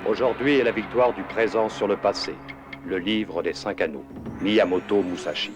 Aujourd'hui est la victoire du présent sur le passé. Le livre des 5 anneaux. Miyamoto Musashi.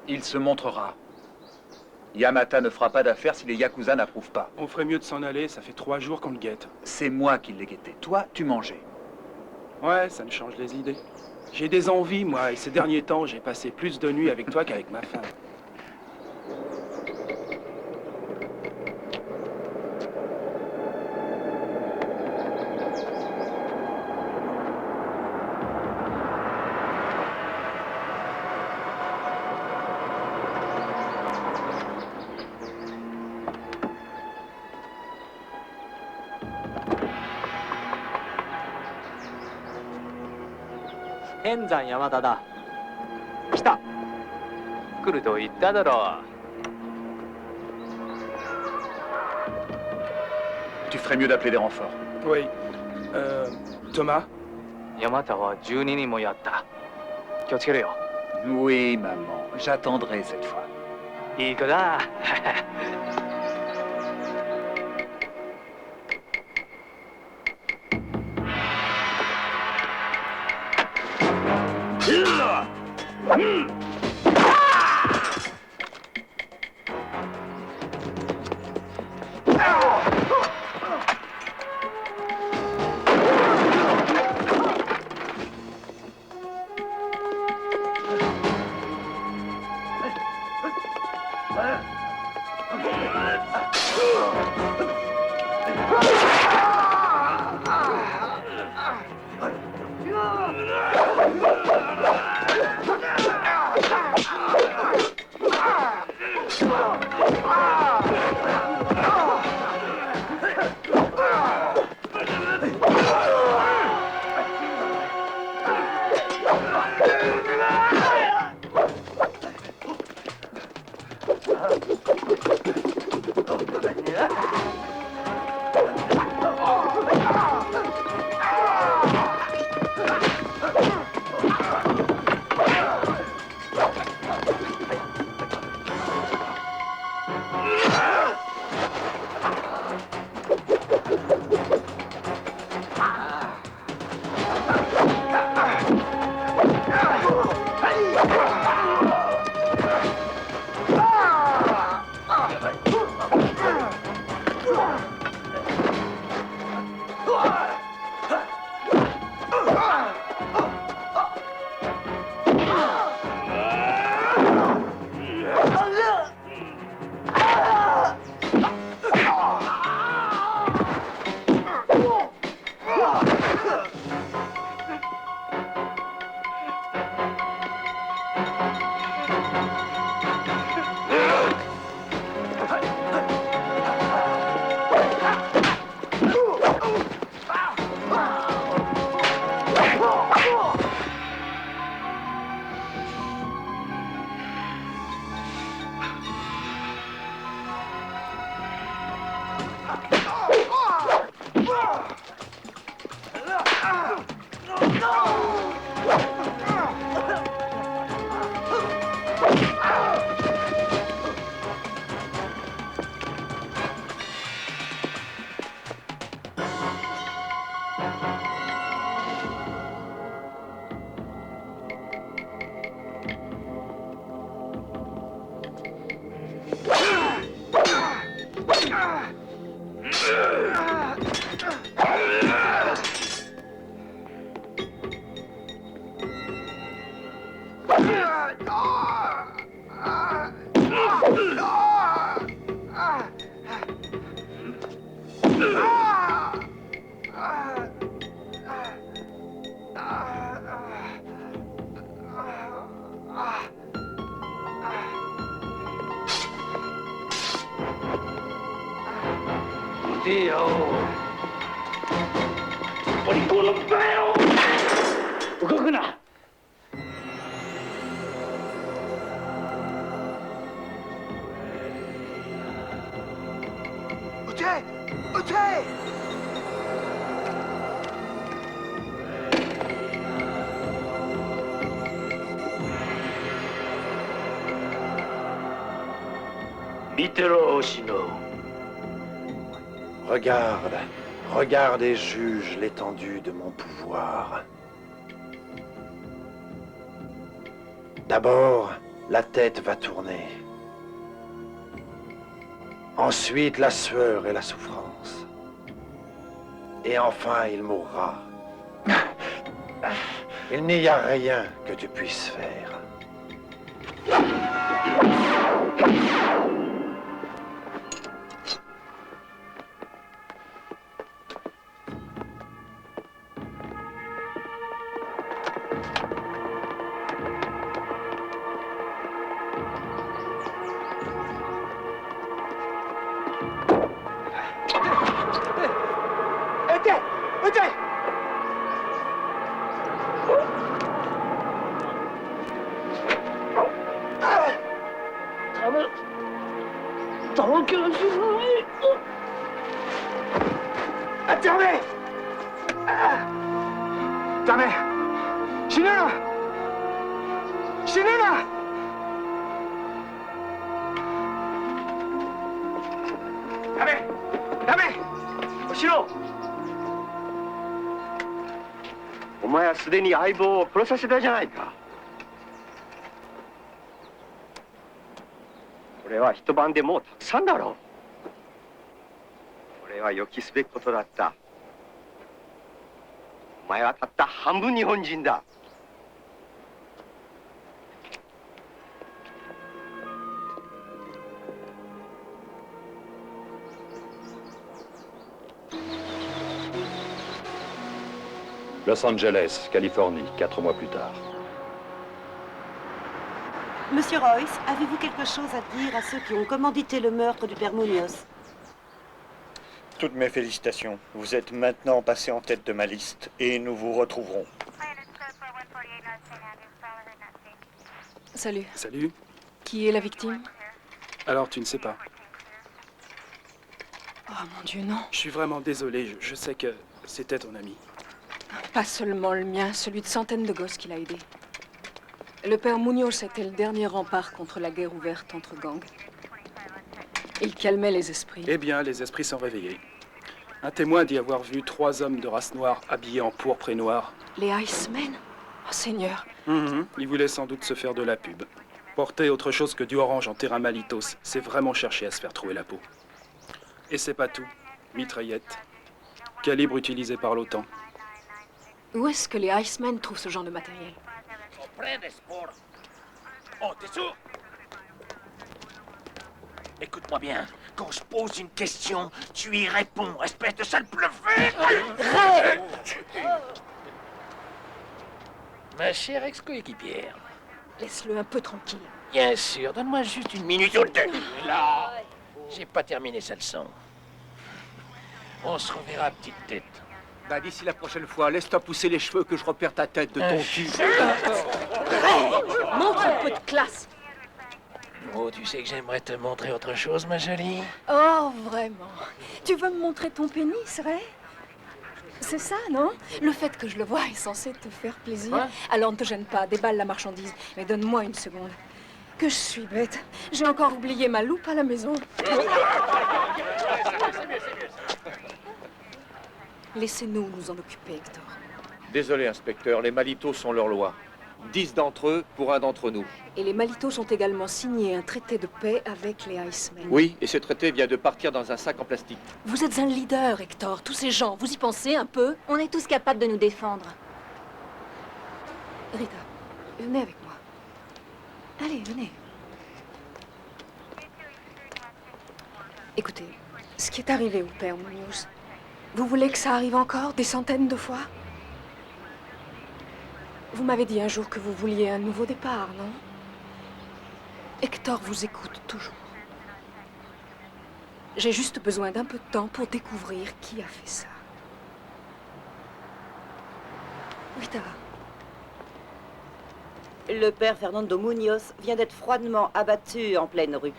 Il se montrera. Yamata ne fera pas d'affaires si les Yakuza n'approuvent pas. On ferait mieux de s'en aller, ça fait 3 jours qu'on le guette. C'est moi qui l'ai guetté. Toi, tu mangeais. Ouais, ça me change les idées. J'ai des envies, moi, et ces derniers temps, j'ai passé plus de nuits avec toi qu'avec ma femme. Tu ferais mieux d'appeler des renforts. Oui. Thomas? Oui, maman. J'attendrai cette fois. Regarde, regarde et juge l'étendue de mon pouvoir. D'abord, la tête va tourner. Ensuite, la sueur et la souffrance. Et enfin, il mourra. Il n'y a rien que tu puisses faire. Los Angeles, Californie, 4 mois plus tard. Monsieur Royce, avez-vous quelque chose à dire à ceux qui ont commandité le meurtre du père Munoz? Toutes mes félicitations. Vous êtes maintenant passé en tête de ma liste et nous vous retrouverons. Salut. Salut. Qui est la victime? Alors, tu ne sais pas? Oh mon Dieu, non. Je suis vraiment désolé. Je sais que c'était ton ami. Pas seulement le mien, celui de centaines de gosses qu'il a aidés. Le père Munoz était le dernier rempart contre la guerre ouverte entre gangs. Il calmait les esprits. Eh bien, les esprits sont réveillés. Un témoin dit avoir vu 3 hommes de race noire habillés en pourpre et noir. Les Icemen? Oh Seigneur. Ils voulaient sans doute se faire de la pub. Porter autre chose que du orange en terrain malitos, c'est vraiment chercher à se faire trouver la peau. Et c'est pas tout. Mitraillette. Calibre utilisé par l'OTAN. Où est-ce que les Icemen trouvent ce genre de matériel? Oh, t'es sourd? Écoute-moi bien. Quand je pose une question, tu y réponds, espèce de sale bluffé! Ma chère ex-coéquipière, Laisse-le un peu tranquille. Bien sûr, donne-moi juste une minute ou deux. Là, j'ai pas terminé sa leçon. On se reverra, petite tête. Bah, d'ici la prochaine fois, laisse-toi pousser les cheveux que je repère ta tête de ton cul. Montre un peu de classe. Oh, tu sais que j'aimerais te montrer autre chose, ma jolie. Oh, vraiment. Tu veux me montrer ton pénis, vrai? C'est ça, non? Le fait que je le vois est censé te faire plaisir. Quoi? Alors ne te gêne pas, déballe la marchandise. Mais donne-moi une seconde. Que je suis bête. J'ai encore oublié ma loupe à la maison. Laissez-nous nous en occuper, Hector. Désolé, inspecteur, les Malitos sont leur loi. 10 d'entre eux pour un d'entre nous. Et les Malitos ont également signé un traité de paix avec les Icemen. Oui, et ce traité vient de partir dans un sac en plastique. Vous êtes un leader, Hector. Tous ces gens, vous y pensez un peu? On est tous capables de nous défendre. Rita, venez avec moi. Allez, venez. Écoutez, ce qui est arrivé au père Munoz, vous voulez que ça arrive encore des centaines de fois? Vous m'avez dit un jour que vous vouliez un nouveau départ, non? Hector vous écoute toujours. J'ai juste besoin d'un peu de temps pour découvrir qui a fait ça. Rita. Le père Fernando Munoz vient d'être froidement abattu en pleine rue.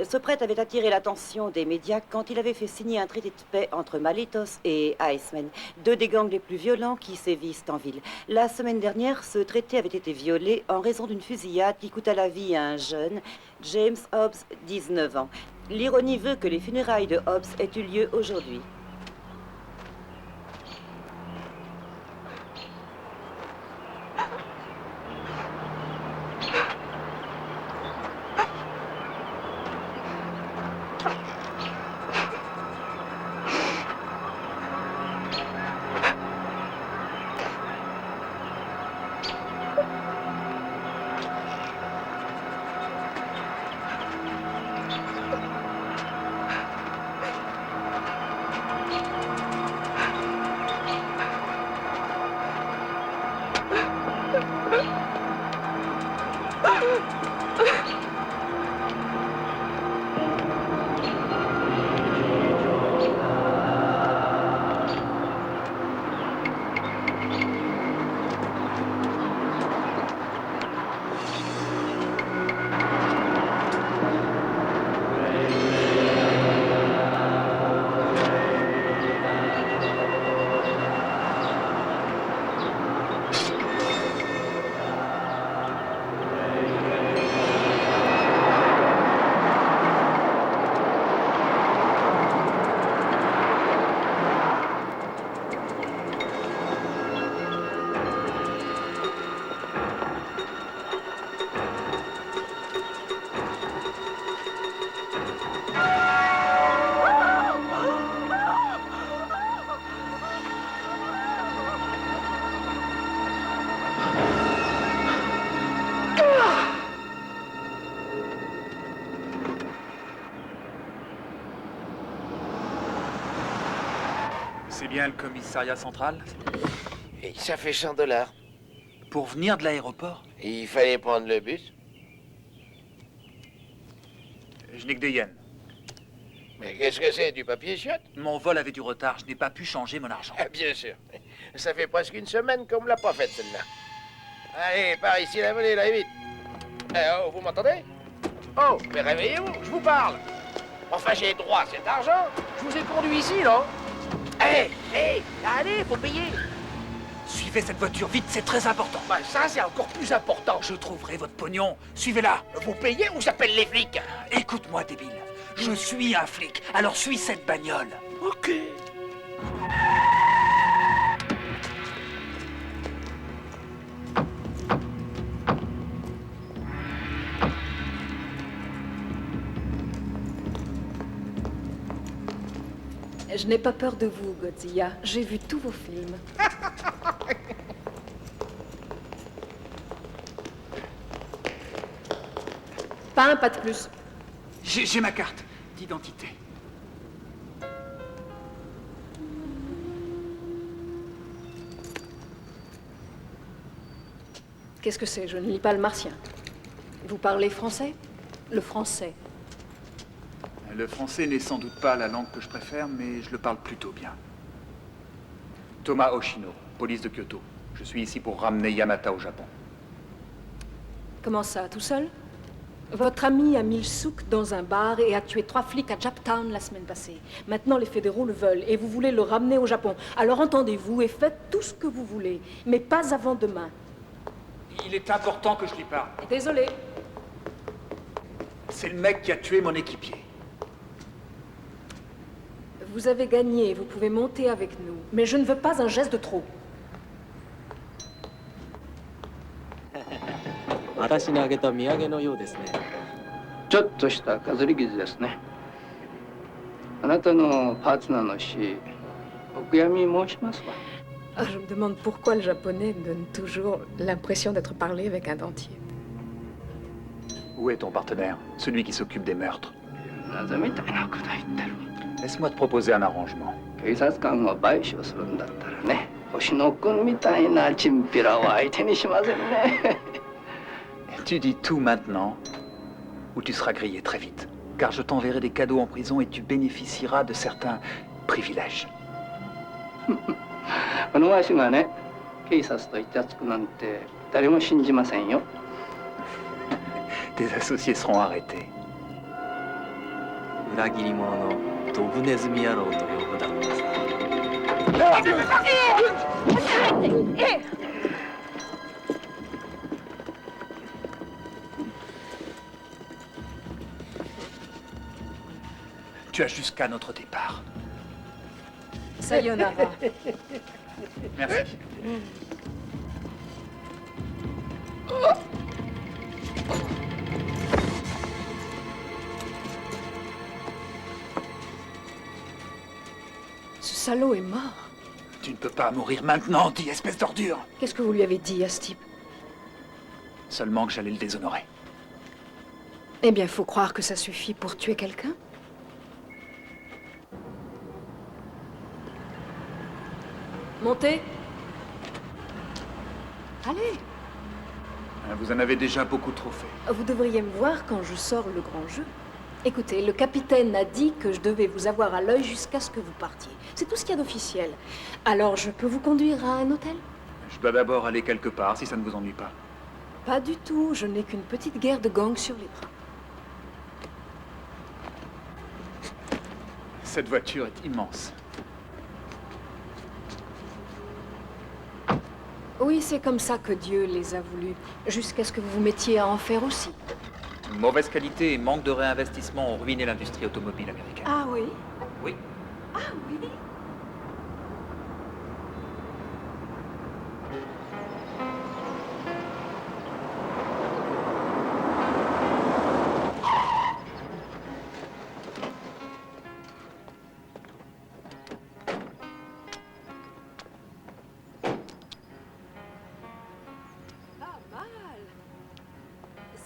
Ce prêtre avait attiré l'attention des médias quand il avait fait signer un traité de paix entre Malitos et Icemen, deux des gangs les plus violents qui sévissent en ville. La semaine dernière, ce traité avait été violé en raison d'une fusillade qui coûta la vie à un jeune, James Hobbs, 19 ans. L'ironie veut que les funérailles de Hobbs aient eu lieu aujourd'hui. C'est bien le commissariat central? Et ça fait $100. Pour venir de l'aéroport? Il fallait prendre le bus. Je n'ai que des yens. Mais qu'est-ce que c'est, du papier chiotte? Mon vol avait du retard, je n'ai pas pu changer mon argent. Ah, bien sûr. Ça fait presque une semaine qu'on me l'a pas faite, celle-là. Allez, par ici, la volée, là, vite. Oh, vous m'entendez? Oh, mais réveillez-vous, je vous parle. Enfin, j'ai droit à cet argent. Je vous ai conduit ici, non? Hé, allez, faut payer. Suivez cette voiture vite, c'est très important. Bah, ça, c'est encore plus important. Je trouverai votre pognon. Suivez-la. Vous payez ou j'appelle les flics? Écoute-moi, débile. Je suis un flic, alors suis cette bagnole. Ok. Je n'ai pas peur de vous, Godzilla. J'ai vu tous vos films. Pas un pas de plus. J'ai ma carte d'identité. Qu'est-ce que c'est? Je ne lis pas le martien. Vous parlez français? Le français. Le français n'est sans doute pas la langue que je préfère, mais je le parle plutôt bien. Thomas Oshino, police de Kyoto. Je suis ici pour ramener Yamata au Japon. Comment ça, tout seul? Votre ami a mis le souk dans un bar et a tué 3 flics à Japtown la semaine passée. Maintenant, les fédéraux le veulent et vous voulez le ramener au Japon. Alors entendez-vous et faites tout ce que vous voulez, mais pas avant demain. Il est important que je lui parle. Désolé. C'est le mec qui a tué mon équipier. Vous avez gagné, vous pouvez monter avec nous. Mais je ne veux pas un geste de trop. 私にあげた土産のようですね。ちょっとした飾り傷ですね。あなたのパートナーの死、お悔やみ申しますわ。Je me demande pourquoi le japonais donne toujours l'impression d'être parlé avec un dentier. Où est ton partenaire? Celui qui s'occupe des meurtres. Laisse-moi te proposer un arrangement. 警察官が買収するんだったらね、星野君みたいなチンピラは相手にしませんね。Tu dis tout maintenant, ou tu seras grillé très vite. Car je t'enverrai des cadeaux en prison et tu bénéficieras de certains privilèges. このわしがね、警察とイチャつくなんて誰も信じませんよ。Tes associés seront arrêtés. 裏切り者のドブネズミ野郎と呼ぶだろうさ。Tu as jusqu'à notre départ. Sayonara. Merci. Ce salaud est mort. Tu ne peux pas mourir maintenant, dis espèce d'ordure. Qu'est-ce que vous lui avez dit à ce type? Seulement que j'allais le déshonorer. Eh bien, faut croire que ça suffit pour tuer quelqu'un. Montez. Allez. Vous en avez déjà beaucoup trop fait. Vous devriez me voir quand je sors le grand jeu. Écoutez, le capitaine a dit que je devais vous avoir à l'œil jusqu'à ce que vous partiez. C'est tout ce qu'il y a d'officiel. Alors, je peux vous conduire à un hôtel? Je dois d'abord aller quelque part, si ça ne vous ennuie pas. Pas du tout. Je n'ai qu'une petite guerre de gang sur les bras. Cette voiture est immense. Oui, c'est comme ça que Dieu les a voulus. Jusqu'à ce que vous vous mettiez à en faire aussi. Mauvaise qualité et manque de réinvestissement ont ruiné l'industrie automobile américaine. Ah oui? Oui. Ah oui?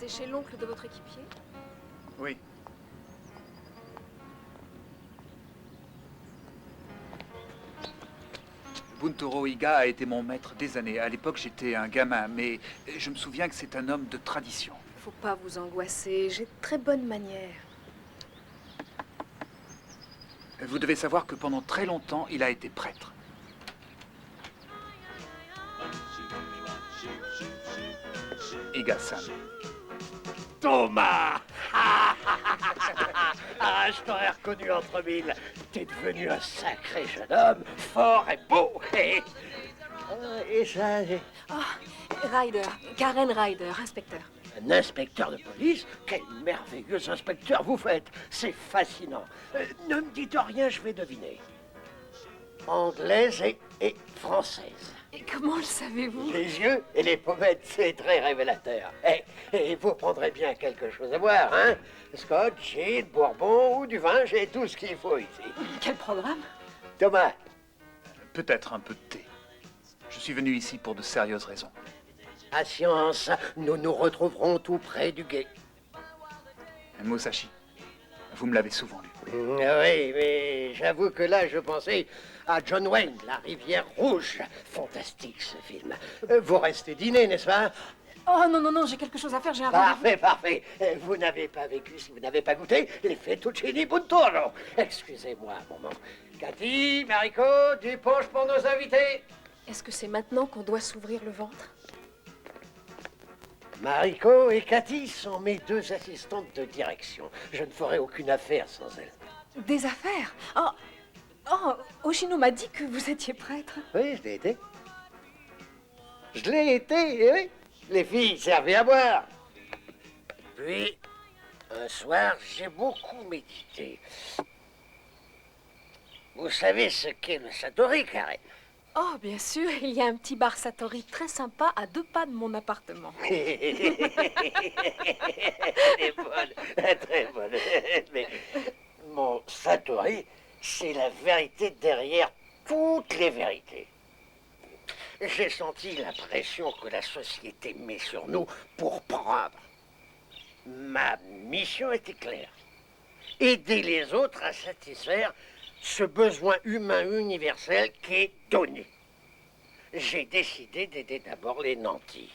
C'est chez l'oncle de votre équipier? Oui. Buntoro Iga a été mon maître des années. À l'époque, j'étais un gamin, mais je me souviens que c'est un homme de tradition. Faut pas vous angoisser, j'ai de très bonnes manières. Vous devez savoir que pendant très longtemps, il a été prêtre. Iga-san. Thomas! Ah, je t'aurais reconnu entre mille. T'es devenu un sacré jeune homme, fort et beau. Et ça, Ryder, Karen Ryder, inspecteur. un inspecteur de police? Quel merveilleux inspecteur vous faites. C'est fascinant. Ne me dites rien, je vais deviner. Anglaise et française. Et comment le savez-vous? Les yeux et les pommettes, c'est très révélateur. Et vous prendrez bien quelque chose à boire, hein? Scotch, gin, bourbon ou du vin, j'ai tout ce qu'il faut ici. Quel programme? Thomas. Peut-être un peu de thé. Je suis venu ici pour de sérieuses raisons. Patience, nous nous retrouverons tout près du gué. Musashi, vous me l'avez souvent lu. Oui, mais j'avoue que là, je pensais à John Wayne, La Rivière Rouge. Fantastique, ce film. Vous restez dîner, n'est-ce pas? Oh non, non, non, j'ai quelque chose à faire, j'ai un rendez-vous. Parfait, parfait. Vous n'avez pas vécu si vous n'avez pas goûté les fettuccini Buongiorno. Excusez-moi un moment. Cathy, Mariko, du punch pour nos invités. Est-ce que c'est maintenant qu'on doit s'ouvrir le ventre? Mariko et Cathy sont mes 2 assistantes de direction. Je ne ferai aucune affaire sans elles. Des affaires? Oh, Oshino m'a dit que vous étiez prêtre. Oui, je l'ai été. Je l'ai été, oui. Les filles servaient à boire. Puis, un soir, j'ai beaucoup médité. Vous savez ce qu'est le Satori, Karen? Oh, bien sûr, il y a un petit bar Satori très sympa à 2 pas de mon appartement. Elle est bonne, très bonne. Mais mon Satori, c'est la vérité derrière toutes les vérités. J'ai senti la pression que la société met sur nous pour prendre. Ma mission était claire. Aider les autres à satisfaire ce besoin humain universel qui est donné. J'ai décidé d'aider d'abord les nantis.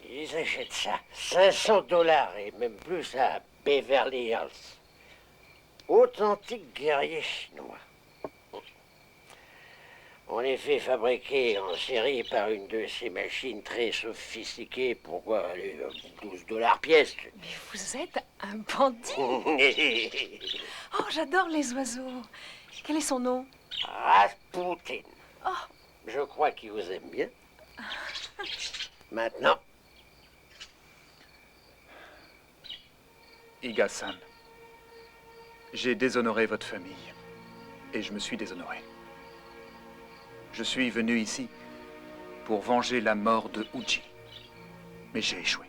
Ils achètent ça, $500 et même plus à Beverly Hills. Authentiques guerriers chinois. On les fait fabriquer en série par une de ces machines très sophistiquées pour $12 pièce. Mais vous êtes un bandit. Oh, j'adore les oiseaux. Quel est son nom? Rasputin. Oh. Je crois qu'il vous aime bien. Maintenant. Iga-san, j'ai déshonoré votre famille. Et je me suis déshonoré. Je suis venu ici pour venger la mort de Uji. Mais j'ai échoué.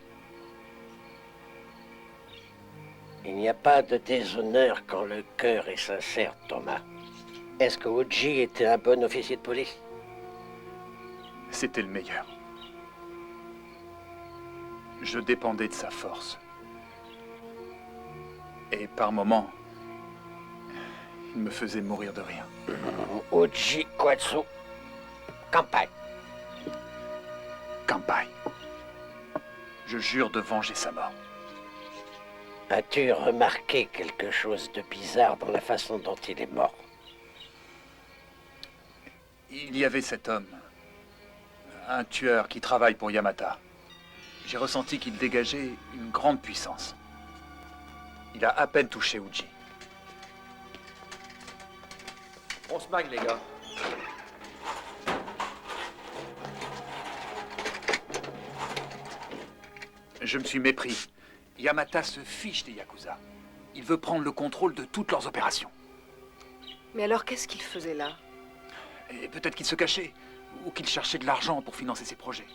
Il n'y a pas de déshonneur quand le cœur est sincère, Thomas. Est-ce que Uji était un bon officier de police? C'était le meilleur. Je dépendais de sa force. Et par moments, il me faisait mourir de rien. Uji Kwatsu. Campagne. Kampai. Je jure de venger sa mort. As-tu remarqué quelque chose de bizarre dans la façon dont il est mort? Il y avait cet homme, un tueur qui travaille pour Yamata. J'ai ressenti qu'il dégageait une grande puissance. Il a à peine touché Uji. On se magne, les gars. Je me suis mépris. Yamata se fiche des Yakuza. Il veut prendre le contrôle de toutes leurs opérations. Mais alors, qu'est-ce qu'il faisait là? Et peut-être qu'il se cachait, ou qu'il cherchait de l'argent pour financer ses projets.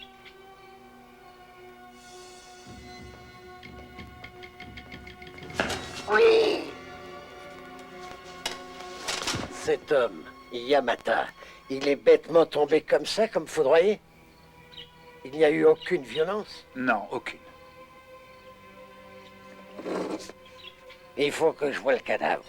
Oui! Cet homme, Yamata, il est bêtement tombé comme ça, comme foudroyé? Il n'y a eu aucune violence? Non, aucune. Il faut que je voie le cadavre.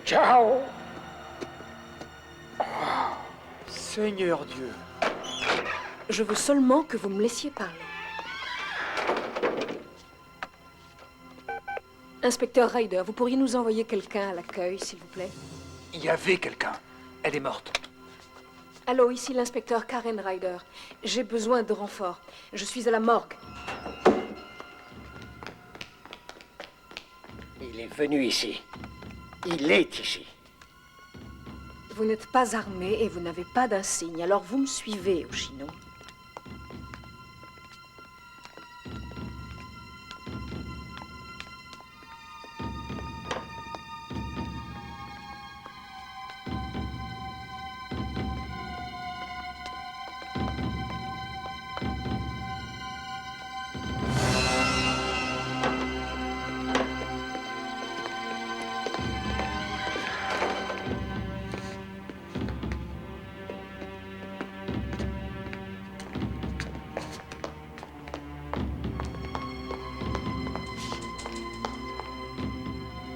Ciao! Seigneur Dieu. Je veux seulement que vous me laissiez parler. Inspecteur Ryder, vous pourriez nous envoyer quelqu'un à l'accueil, s'il vous plaît? Il y avait quelqu'un. Elle est morte. Allô, ici l'inspecteur Karen Ryder. J'ai besoin de renfort. Je suis à la morgue. Il est venu ici. Il est ici. Vous n'êtes pas armé et vous n'avez pas d'insigne, alors vous me suivez, Oshino.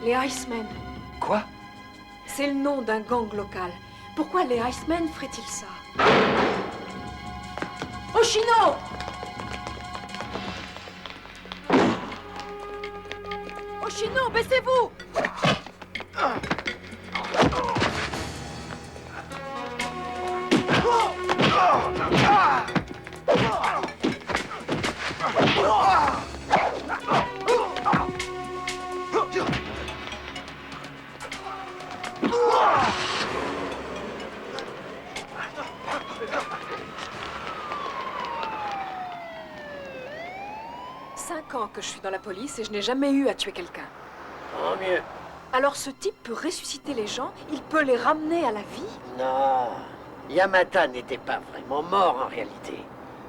Les Icemen. Quoi? C'est le nom d'un gang local. Pourquoi les Icemen feraient-ils ça? Oshino! Oshino, baissez-vous! Ans que je suis dans la police et je n'ai jamais eu à tuer quelqu'un. Tant mieux. Alors ce type peut ressusciter les gens? Il peut les ramener à la vie? Non. Yamata n'était pas vraiment mort en réalité.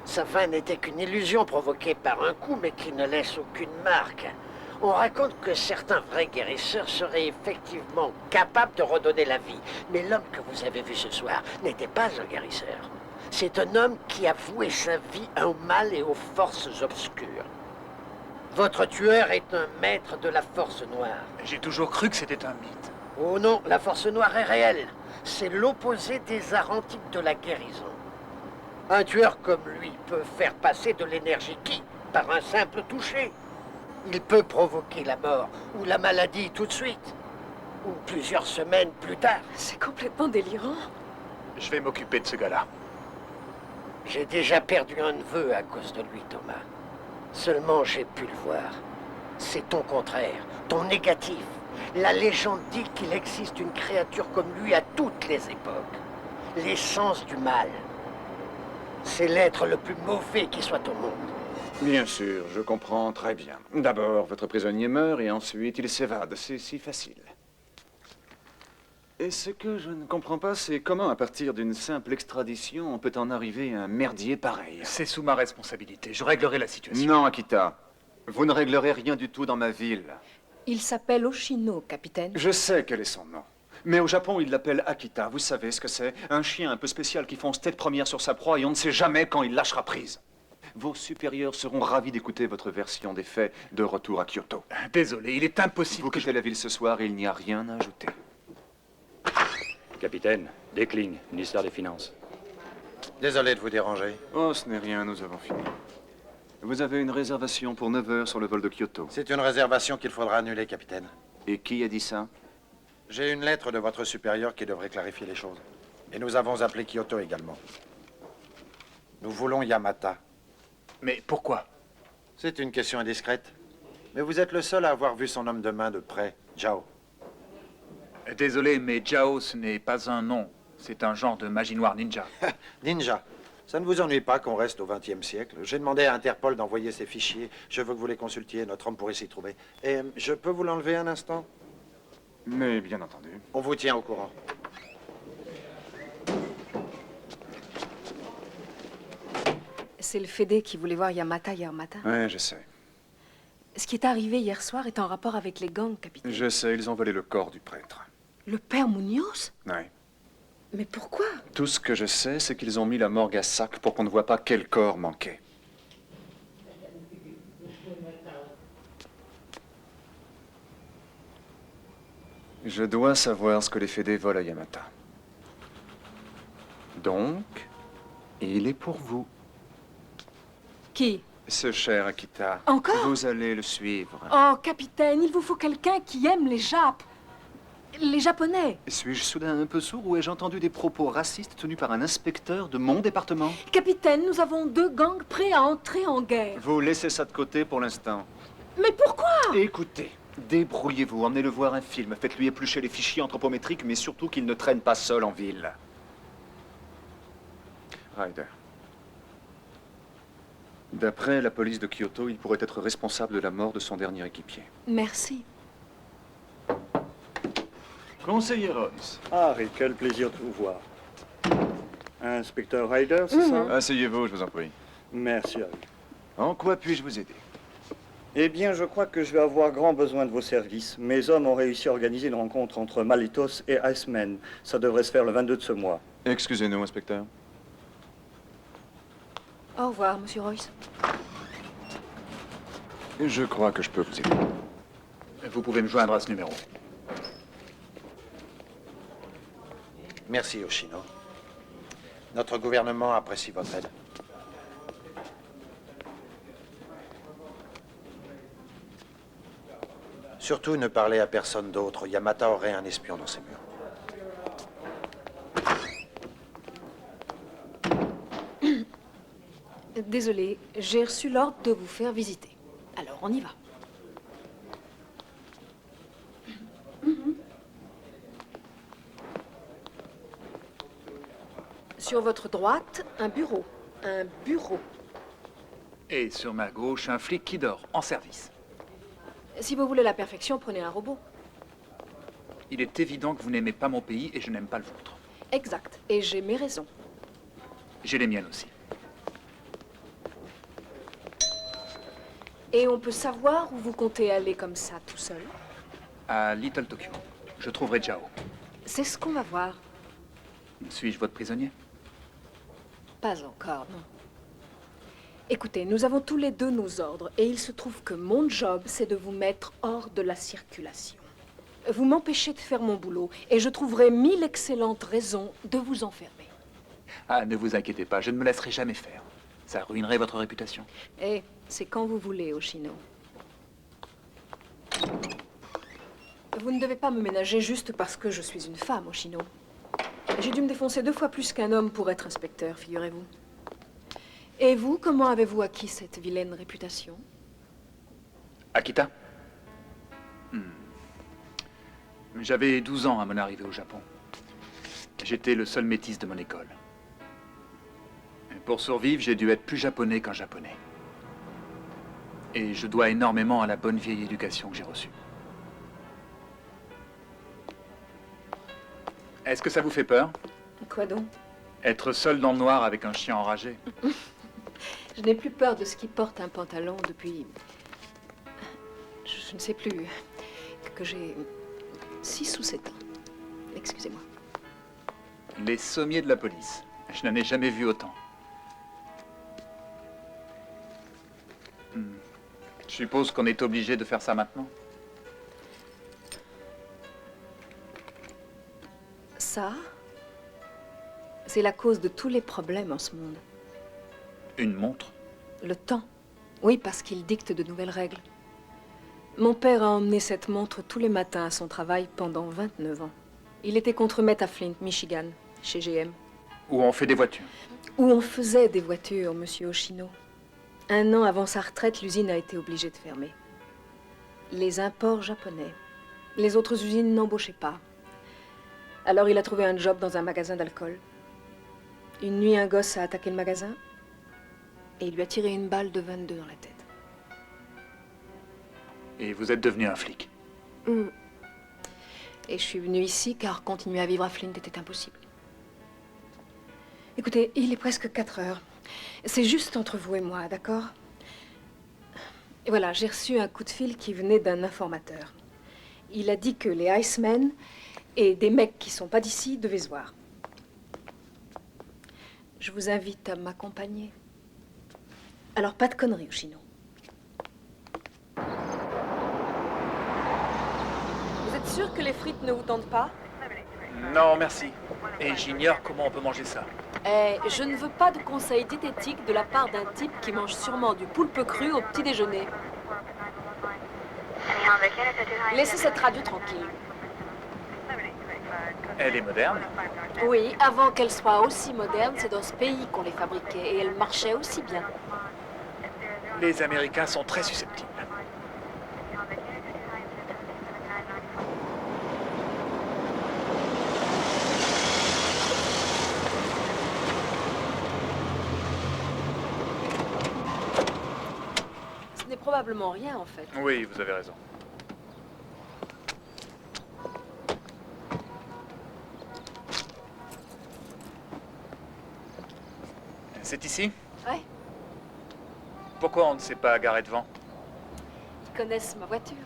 Sa fin n'était qu'une illusion provoquée par un coup mais qui ne laisse aucune marque. On raconte que certains vrais guérisseurs seraient effectivement capables de redonner la vie. Mais l'homme que vous avez vu ce soir n'était pas un guérisseur. C'est un homme qui a voué sa vie au mal et aux forces obscures. Votre tueur est un maître de la force noire. J'ai toujours cru que c'était un mythe. Oh non, la force noire est réelle. C'est l'opposé des arts antiques de la guérison. Un tueur comme lui peut faire passer de l'énergie qui, par un simple toucher, il peut provoquer la mort ou la maladie tout de suite, ou plusieurs semaines plus tard. C'est complètement délirant. Je vais m'occuper de ce gars-là. J'ai déjà perdu un neveu à cause de lui, Thomas. Seulement j'ai pu le voir. C'est ton contraire, ton négatif. La légende dit qu'il existe une créature comme lui à toutes les époques. L'essence du mal. C'est l'être le plus mauvais qui soit au monde. Bien sûr, je comprends très bien. D'abord, votre prisonnier meurt et ensuite il s'évade. C'est si facile. Et ce que je ne comprends pas, c'est comment, à partir d'une simple extradition, on peut en arriver à un merdier pareil. C'est sous ma responsabilité. Je réglerai la situation. Non, Akita. Vous ne réglerez rien du tout dans ma ville. Il s'appelle Oshino, capitaine. Je sais quel est son nom. Mais au Japon, ils l'appellent Akita. Vous savez ce que c'est? Un chien un peu spécial qui fonce tête première sur sa proie et on ne sait jamais quand il lâchera prise. Vos supérieurs seront ravis d'écouter votre version des faits de retour à Kyoto. Désolé, il est impossible. Vous quittez la ville ce soir et il n'y a rien à ajouter. Capitaine, décline, ministère des Finances. Désolé de vous déranger. Oh, ce n'est rien, nous avons fini. Vous avez une réservation pour 9 heures sur le vol de Kyoto. C'est une réservation qu'il faudra annuler, capitaine. Et qui a dit ça? J'ai une lettre de votre supérieur qui devrait clarifier les choses. Et nous avons appelé Kyoto également. Nous voulons Yamata. Mais pourquoi? C'est une question indiscrète. Mais vous êtes le seul à avoir vu son homme de main de près, Jao. Désolé, mais Jao, ce n'est pas un nom. C'est un genre de magie noire ninja. Ninja. Ça ne vous ennuie pas qu'on reste au XXe siècle? J'ai demandé à Interpol d'envoyer ces fichiers. Je veux que vous les consultiez. Notre homme pourrait s'y trouver. Et je peux vous l'enlever un instant? Mais bien entendu. On vous tient au courant. C'est le Fédé qui voulait voir Yamata hier matin. Ouais, je sais. Ce qui est arrivé hier soir est en rapport avec les gangs, capitaine. Je sais, ils ont volé le corps du prêtre. Le père Munoz? Ouais. Mais pourquoi? Tout ce que je sais, c'est qu'ils ont mis la morgue à sac pour qu'on ne voit pas quel corps manquait. Je dois savoir ce que les Fédés volent à Yamata. Donc, il est pour vous. Qui? Ce cher Akita. Encore? Vous allez le suivre. Oh, capitaine, il vous faut quelqu'un qui aime les Japs. Les Japonais. Suis-je soudain un peu sourd ou ai-je entendu des propos racistes tenus par un inspecteur de mon département? Capitaine, nous avons 2 gangs prêts à entrer en guerre. Vous laissez ça de côté pour l'instant. Mais pourquoi? Écoutez, débrouillez-vous, emmenez-le voir un film, faites-lui éplucher les fichiers anthropométriques, mais surtout qu'il ne traîne pas seul en ville. Ryder. D'après la police de Kyoto, il pourrait être responsable de la mort de son dernier équipier. Merci. Conseiller Royce. Harry, quel plaisir de vous voir. Inspecteur Ryder, c'est ça? Asseyez-vous, je vous en prie. Merci, Harry. En quoi puis-je vous aider? Eh bien, je crois que je vais avoir grand besoin de vos services. Mes hommes ont réussi à organiser une rencontre entre Malitos et Iceman. Ça devrait se faire le 22 de ce mois. Excusez-nous, inspecteur. Au revoir, monsieur Royce. Je crois que je peux vous aider. Vous pouvez me joindre à ce numéro. Merci, Yoshino. Notre gouvernement apprécie votre aide. Surtout, ne parlez à personne d'autre. Yamata aurait un espion dans ses murs. Désolée, j'ai reçu l'ordre de vous faire visiter. Alors, on y va. Sur votre droite, un bureau. Un bureau. Et sur ma gauche, un flic qui dort, en service. Si vous voulez la perfection, prenez un robot. Il est évident que vous n'aimez pas mon pays et je n'aime pas le vôtre. Exact. Et j'ai mes raisons. J'ai les miennes aussi. Et on peut savoir où vous comptez aller comme ça, tout seul? À Little Tokyo, je trouverai Jao. C'est ce qu'on va voir. Suis-je votre prisonnier? Pas encore, non. Écoutez, nous avons tous les deux nos ordres, et il se trouve que mon job, c'est de vous mettre hors de la circulation. Vous m'empêchez de faire mon boulot, et je trouverai 1000 excellentes raisons de vous enfermer. Ah, ne vous inquiétez pas, je ne me laisserai jamais faire. Ça ruinerait votre réputation. Eh, c'est quand vous voulez, Oshino. Vous ne devez pas me ménager juste parce que je suis une femme, Oshino. J'ai dû me défoncer 2 fois plus qu'un homme pour être inspecteur, figurez-vous. Et vous, comment avez-vous acquis cette vilaine réputation? Akita? J'avais 12 ans à mon arrivée au Japon. J'étais le seul métis de mon école. Pour survivre, j'ai dû être plus japonais qu'un japonais. Et je dois énormément à la bonne vieille éducation que j'ai reçue. Est-ce que ça vous fait peur? Quoi donc? Être seul dans le noir avec un chien enragé? Je n'ai plus peur de ce qui porte un pantalon depuis... Je ne sais plus... que j'ai 6 ou 7 ans. Excusez-moi. Les sommiers de la police. Je n'en ai jamais vu autant. Je suppose qu'on est obligé de faire ça maintenant. Ça, c'est la cause de tous les problèmes en ce monde. Une montre? Le temps. Oui, parce qu'il dicte de nouvelles règles. Mon père a emmené cette montre tous les matins à son travail pendant 29 ans. Il était contremaître à Flint, Michigan, chez GM. Où on fait des voitures? Où on faisait des voitures, monsieur Oshino. 1 an avant sa retraite, l'usine a été obligée de fermer. Les imports japonais. Les autres usines n'embauchaient pas. Alors il a trouvé un job dans un magasin d'alcool. Une nuit, un gosse a attaqué le magasin et il lui a tiré une balle de 22 dans la tête. Et vous êtes devenu un flic? Et je suis venue ici car continuer à vivre à Flint était impossible. Écoutez, il est presque 4 heures. C'est juste entre vous et moi, d'accord? Et voilà, j'ai reçu un coup de fil qui venait d'un informateur. Il a dit que les Icemen et des mecs qui sont pas d'ici devaient se voir. Je vous invite à m'accompagner. Alors, pas de conneries, Oshino. Vous êtes sûr que les frites ne vous tentent pas? Non, merci. Et j'ignore comment on peut manger ça. Je ne veux pas de conseils diététiques de la part d'un type qui mange sûrement du poulpe cru au petit déjeuner. Laissez cette radio tranquille. Elle est moderne? Oui, avant qu'elle soit aussi moderne, c'est dans ce pays qu'on les fabriquait et elle marchait aussi bien. Les Américains sont très susceptibles. Ce n'est probablement rien, en fait. Oui, vous avez raison. C'est ici? Ouais, Pourquoi on ne s'est pas garé devant? ils connaissent ma voiture.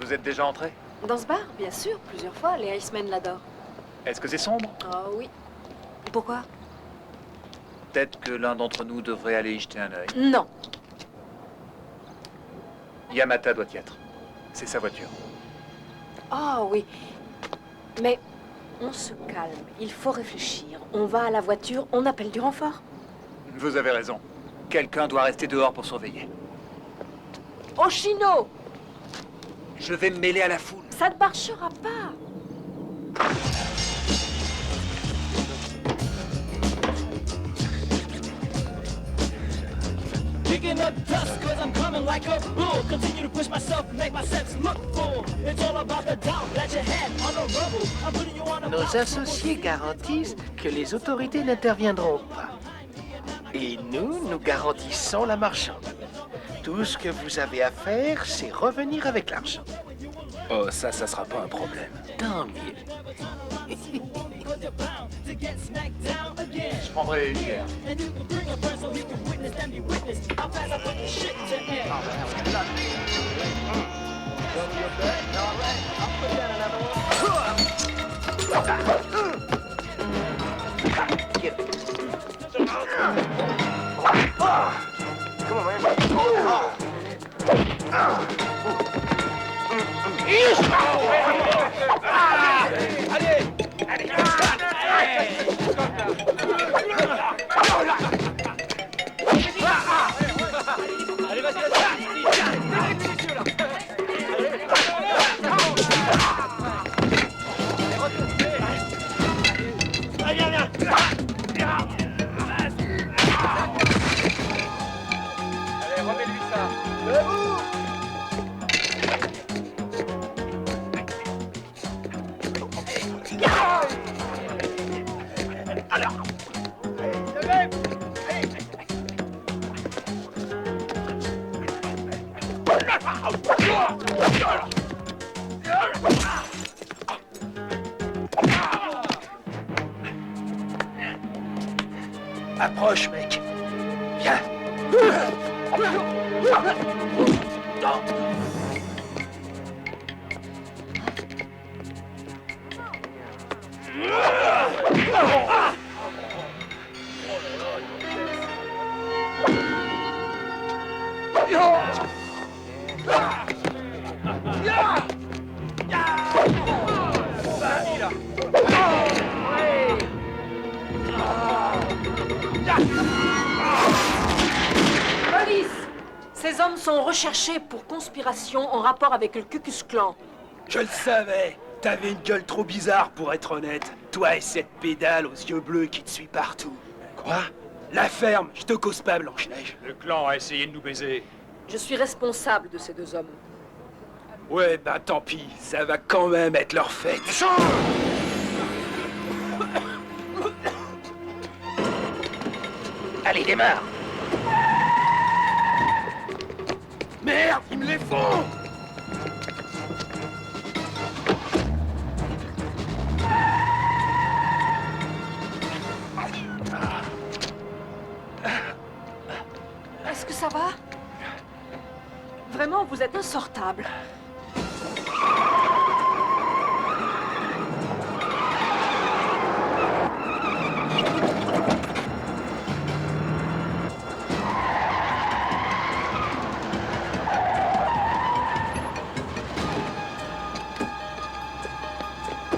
Vous êtes déjà entré? Dans ce bar, bien sûr, plusieurs fois. Les Icemen l'adorent. Est-ce que c'est sombre? Oh oui. Pourquoi? Peut-être que l'un d'entre nous devrait aller y jeter un œil. Non. Yamata doit y être. C'est sa voiture. Ah oui. Mais on se calme, il faut réfléchir. On va à la voiture, on appelle du renfort. Vous avez raison. Quelqu'un doit rester dehors pour surveiller. Oshino! Je vais me mêler à la foule. Ça ne marchera pas. Picking up dust cause I'm coming like a bull. Continue to push myself and make my sense look full. It's all about the doubt that you had on the rubble. I'm putting you on a... Nos associés garantissent que les autorités n'interviendront pas. Et nous garantissons la marchande. Tout ce que vous avez à faire, c'est revenir avec l'argent. Oh, ça sera pas un problème. Tant mieux. Je prendrai une bière. Approche, mec. Viens. Police! Ces hommes sont recherchés pour conspiration en rapport avec le Ku Klux Klan. Je le savais. T'avais une gueule trop bizarre pour être honnête. Toi et cette pédale aux yeux bleus qui te suit partout. Quoi? La ferme, je te cause pas, Blanche-Neige. Le clan a essayé de nous baiser. Je suis responsable de ces deux hommes. Ouais, bah tant pis, ça va quand même être leur fête. Allez, démarre. Merde, ils me les font! Est-ce que ça va? Vraiment, vous êtes insortable.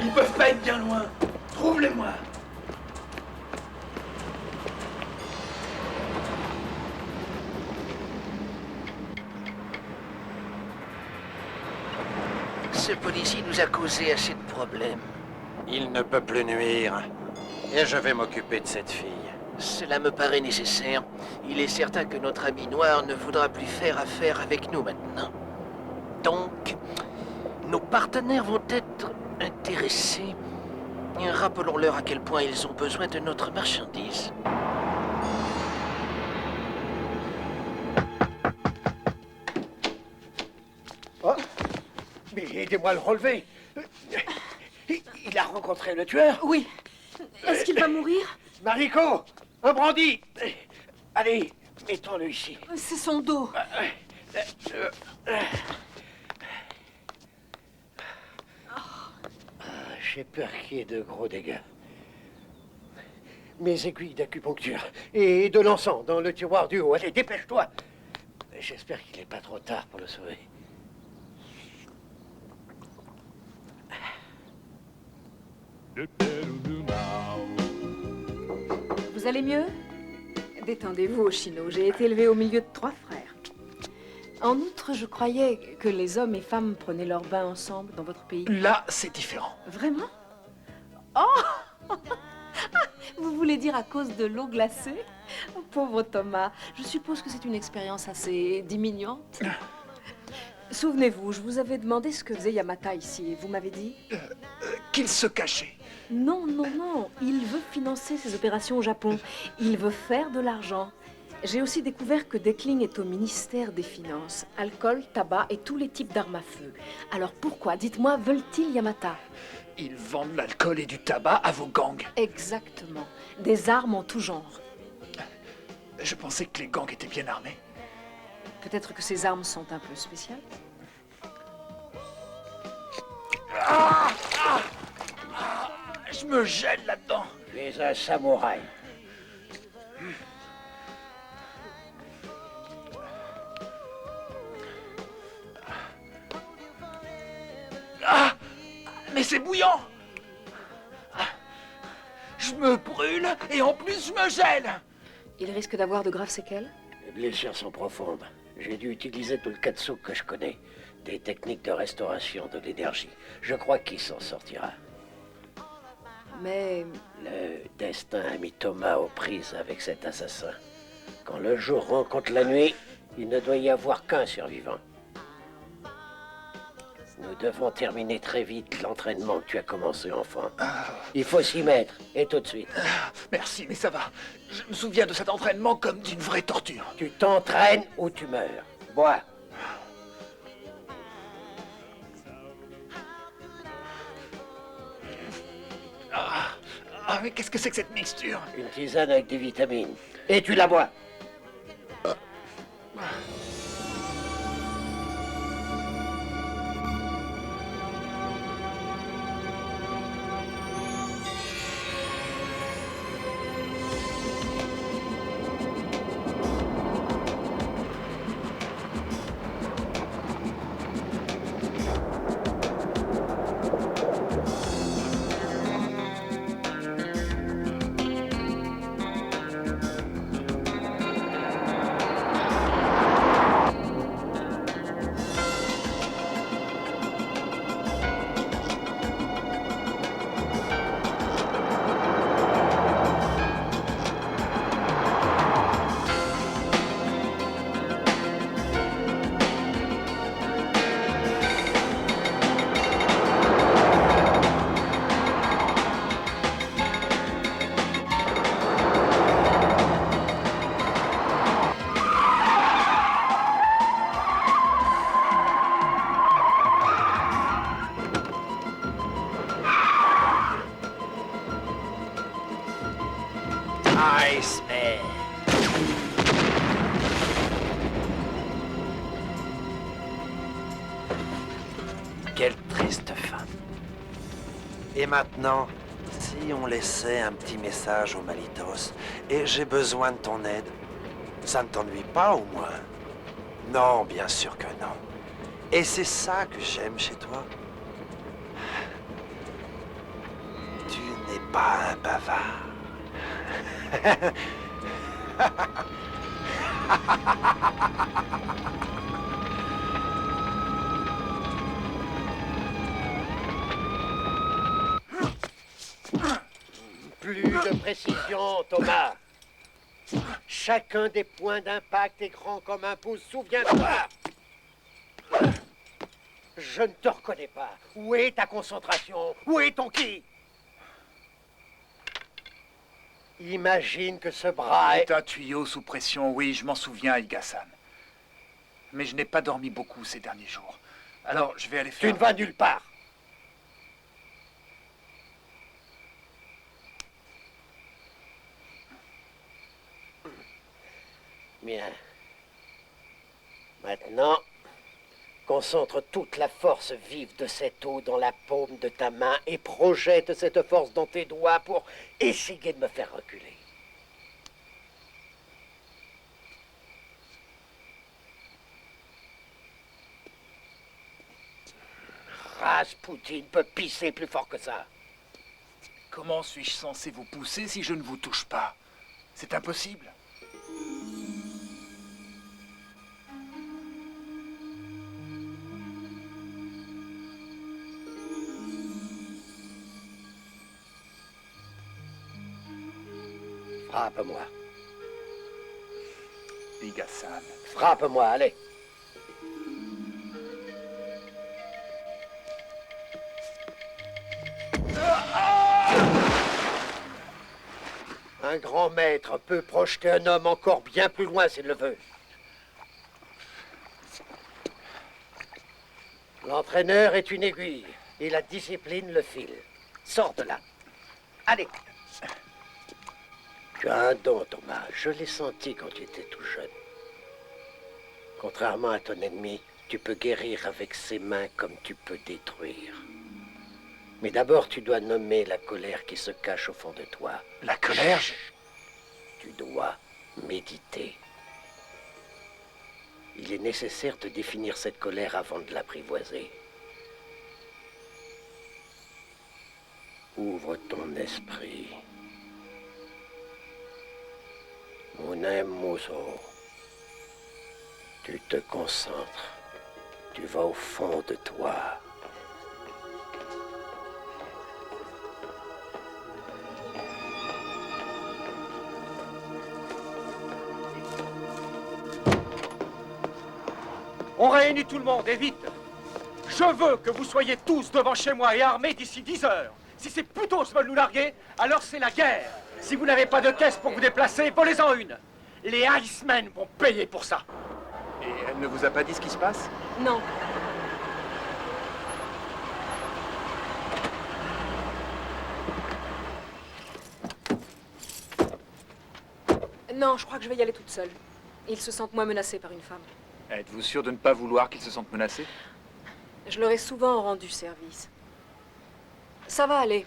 Ils peuvent pas être bien loin. Trouve-les-moi. Ce policier nous a causé assez de problèmes. Il ne peut plus nuire. Et je vais m'occuper de cette fille. Cela me paraît nécessaire. Il est certain que notre ami noir ne voudra plus faire affaire avec nous maintenant. Donc, nos partenaires vont être intéressés. Et rappelons-leur à quel point ils ont besoin de notre marchandise. Oh, mais aidez-moi à le relever. Il a rencontré le tueur? Oui. Est-ce qu'il va mourir? Mariko, un brandy. Allez, mettons-le ici. C'est son dos. J'ai peur qu'il y ait de gros dégâts. Mes aiguilles d'acupuncture et de l'encens dans le tiroir du haut. Allez, dépêche-toi. J'espère qu'il n'est pas trop tard pour le sauver. Vous allez mieux? Détendez-vous, Oshino. J'ai été élevée au milieu de 3 frères. En outre, je croyais que les hommes et femmes prenaient leur bain ensemble dans votre pays. Là, c'est différent. Vraiment? Oh! Vous voulez dire à cause de l'eau glacée? Oh, pauvre Thomas, je suppose que c'est une expérience assez diminuante. Souvenez-vous, je vous avais demandé ce que faisait Yamata ici, et vous m'avez dit... Qu'il se cachait. Non, non, non, il veut financer ses opérations au Japon. Il veut faire de l'argent. J'ai aussi découvert que Deckling est au ministère des Finances. Alcool, tabac et tous les types d'armes à feu. Alors pourquoi, dites-moi, veulent-ils Yamata? Ils vendent l'alcool et du tabac à vos gangs. Exactement. Des armes en tout genre. Je pensais que les gangs étaient bien armés. Peut-être que ces armes sont un peu spéciales. Je me gèle là-dedans. Tu es un samouraï. Ah! Mais c'est bouillant! Je me brûle et en plus je me gèle! Il risque d'avoir de graves séquelles? Les blessures sont profondes. J'ai dû utiliser tout le katsu que je connais. Des techniques de restauration de l'énergie. Je crois qu'il s'en sortira. Mais... Le destin a mis Thomas aux prises avec cet assassin. Quand le jour rencontre la nuit, il ne doit y avoir qu'un survivant. Nous devons terminer très vite l'entraînement que tu as commencé, enfant. Il faut s'y mettre, et tout de suite. Merci, mais ça va. Je me souviens de cet entraînement comme d'une vraie torture. Tu t'entraînes ou tu meurs. Bois. Ah, mais qu'est-ce que c'est que cette mixture? Une tisane avec des vitamines. Et tu la bois. Iceman. Quelle triste fin. Et maintenant, si on laissait un petit message au Malitos, et j'ai besoin de ton aide, ça ne t'ennuie pas au moins? Non, bien sûr que non. Et c'est ça que j'aime chez toi. Tu n'es pas un bavard. Plus de précision, Thomas. Chacun des points d'impact est grand comme un pouce, souviens-toi. Je ne te reconnais pas. Où est ta concentration? Où est ton ki? Imagine que ce bras est... Un tuyau sous pression, oui, je m'en souviens, Iga-san. Mais je n'ai pas dormi beaucoup ces derniers jours. Alors, je vais aller faire... Tu ne vas nulle part. Bien. Maintenant, concentre toute la force vive de cette eau dans la paume de ta main et projette cette force dans tes doigts pour essayer de me faire reculer. Rasputin peut pisser plus fort que ça. Comment suis-je censé vous pousser si je ne vous touche pas? C'est impossible. Frappe-moi. Big Hassan. Frappe-moi, allez. Un grand maître peut projeter un homme encore bien plus loin s'il le veut. L'entraîneur est une aiguille et la discipline le fil. Sors de là. Allez. Tu as un don, Thomas. Je l'ai senti quand tu étais tout jeune. Contrairement à ton ennemi, tu peux guérir avec ses mains comme tu peux détruire. Mais d'abord, tu dois nommer la colère qui se cache au fond de toi. La colère? Tu dois méditer. Il est nécessaire de définir cette colère avant de l'apprivoiser. Ouvre ton esprit. Mon Muso. Tu te concentres. Tu vas au fond de toi. On réunit tout le monde, et vite. Je veux que vous soyez tous devant chez moi et armés d'ici 10 heures. Si ces putos veulent nous larguer, alors c'est la guerre. Si vous n'avez pas de caisse pour vous déplacer, volez-en une. Les Icemen vont payer pour ça. Et elle ne vous a pas dit ce qui se passe? Non. Non, je crois que je vais y aller toute seule. Ils se sentent moins menacés par une femme. Êtes-vous sûr de ne pas vouloir qu'ils se sentent menacés? Je leur ai souvent rendu service. Ça va aller.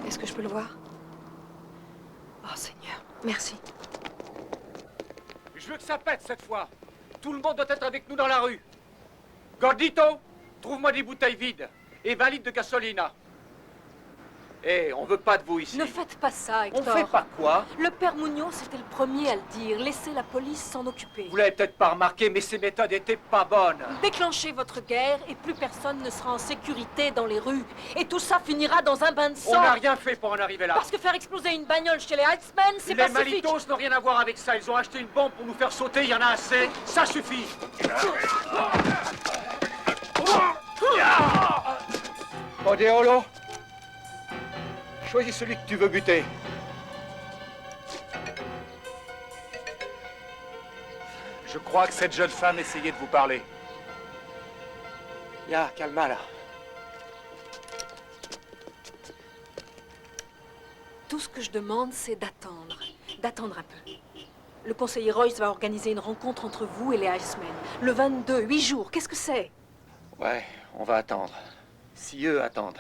Est-ce que je peux le voir? Oh, Seigneur, merci. Je veux que ça pète cette fois. Tout le monde doit être avec nous dans la rue. Gordito, trouve-moi des bouteilles vides et 20 litres de gasolina. Eh, on veut pas de vous ici. Ne faites pas ça, Hector. On fait pas quoi? Le père Munoz était le premier à le dire. Laissez la police s'en occuper. Vous l'avez peut-être pas remarqué, mais ces méthodes étaient pas bonnes. Déclenchez votre guerre et plus personne ne sera en sécurité dans les rues. Et tout ça finira dans un bain de sang. On n'a rien fait pour en arriver là. Parce que faire exploser une bagnole chez les Icemen, c'est pacifique. Les Malitos n'ont rien à voir avec ça. Ils ont acheté une bombe pour nous faire sauter. Il y en a assez. Ça suffit. Odeolo, choisis celui que tu veux buter. Je crois que cette jeune femme essayait de vous parler. Ya, calma là. Tout ce que je demande, c'est d'attendre. D'attendre un peu. Le conseiller Royce va organiser une rencontre entre vous et les Icemen. Le 22, 8 jours, qu'est-ce que c'est? Ouais, on va attendre. Si eux attendent.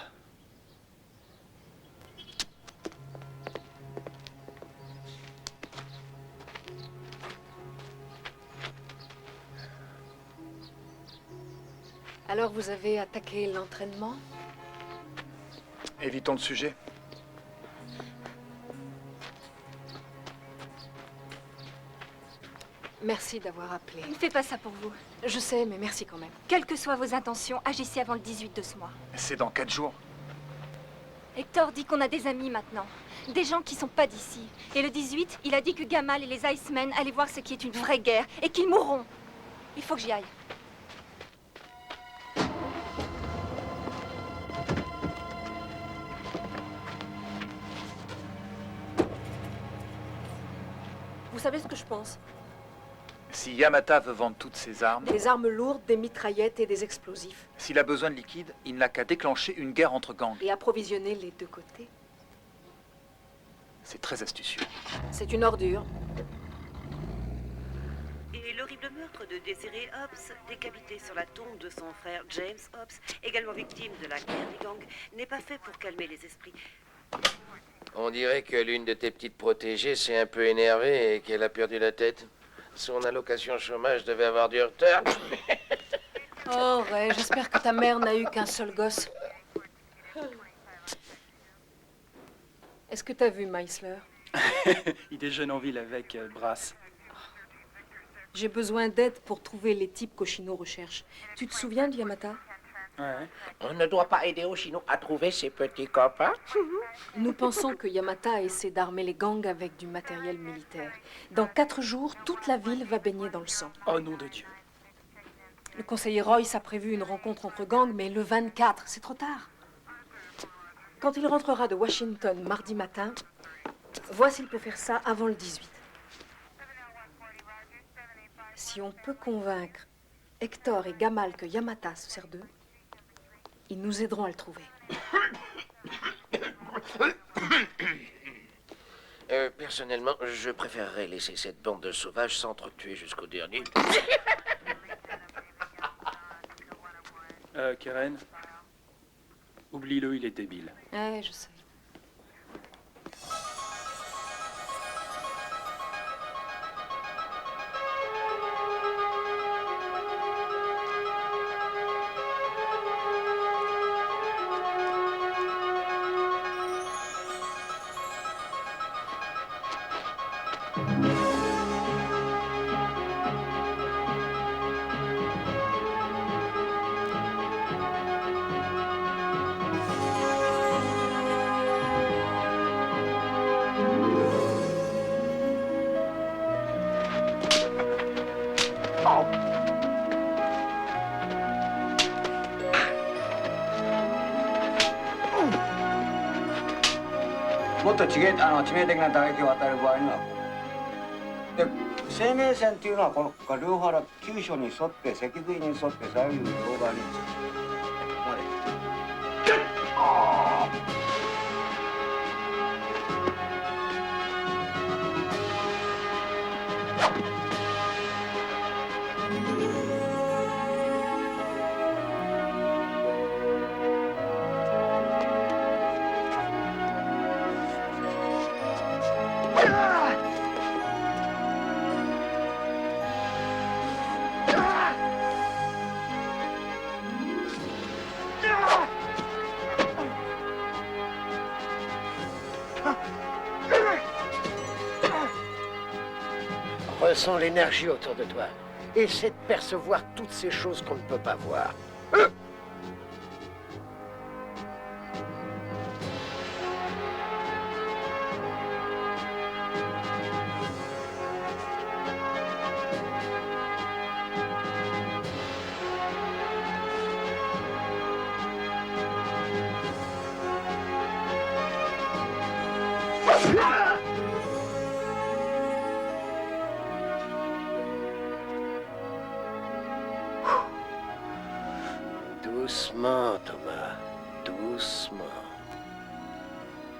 Alors vous avez attaqué l'entraînement? Évitons le sujet. Merci d'avoir appelé. Ne fais pas ça pour vous. Je sais, mais merci quand même. Quelles que soient vos intentions, agissez avant le 18 de ce mois. C'est dans 4 jours. Hector dit qu'on a des amis maintenant. Des gens qui sont pas d'ici. Et le 18, il a dit que Gamal et les Icemen allaient voir ce qui est une vraie guerre et qu'ils mourront. Il faut que j'y aille. Vous savez ce que je pense? Si Yamata veut vendre toutes ses armes, Des armes lourdes, des mitraillettes et des explosifs. s'il a besoin de liquide, il n'a qu'à déclencher une guerre entre gangs. Et approvisionner les deux côtés. C'est très astucieux. C'est une ordure. Et l'horrible meurtre de Desiree Hobbs, décapité sur la tombe de son frère James Hobbs, également victime de la guerre des gangs, n'est pas fait pour calmer les esprits. On dirait que l'une de tes petites protégées s'est un peu énervée et qu'elle a perdu la tête. Son allocation chômage devait avoir du retard. Oh, Ray, j'espère que ta mère n'a eu qu'un seul gosse. Est-ce que t'as vu Meisler? Il déjeune en ville avec Brass. J'ai besoin d'aide pour trouver les types qu'Oshino recherche. Tu te souviens de Yamata? Ouais. On ne doit pas aider Oshino à trouver ses petits copains. Nous pensons que Yamata essaie d'armer les gangs avec du matériel militaire. Dans 4 jours, toute la ville va baigner dans le sang. Oh nom de Dieu. Le conseiller Royce a prévu une rencontre entre gangs, mais le 24, c'est trop tard. Quand il rentrera de Washington mardi matin, vois s'il peut faire ça avant le 18. Si on peut convaincre Hector et Gamal que Yamata se sert d'eux, ils nous aideront à le trouver. Personnellement, je préférerais laisser cette bande de sauvages s'entretuer jusqu'au dernier. Keren, oublie-le, il est débile. Ouais, je sais.もっと致命的な打撃を与える場合にはで生命線っていうのはこの両腹急所に沿って脊髄に沿って左右両側にRessens l'énergie autour de toi. Essaie de percevoir toutes ces choses qu'on ne peut pas voir. Doucement, Thomas. Doucement.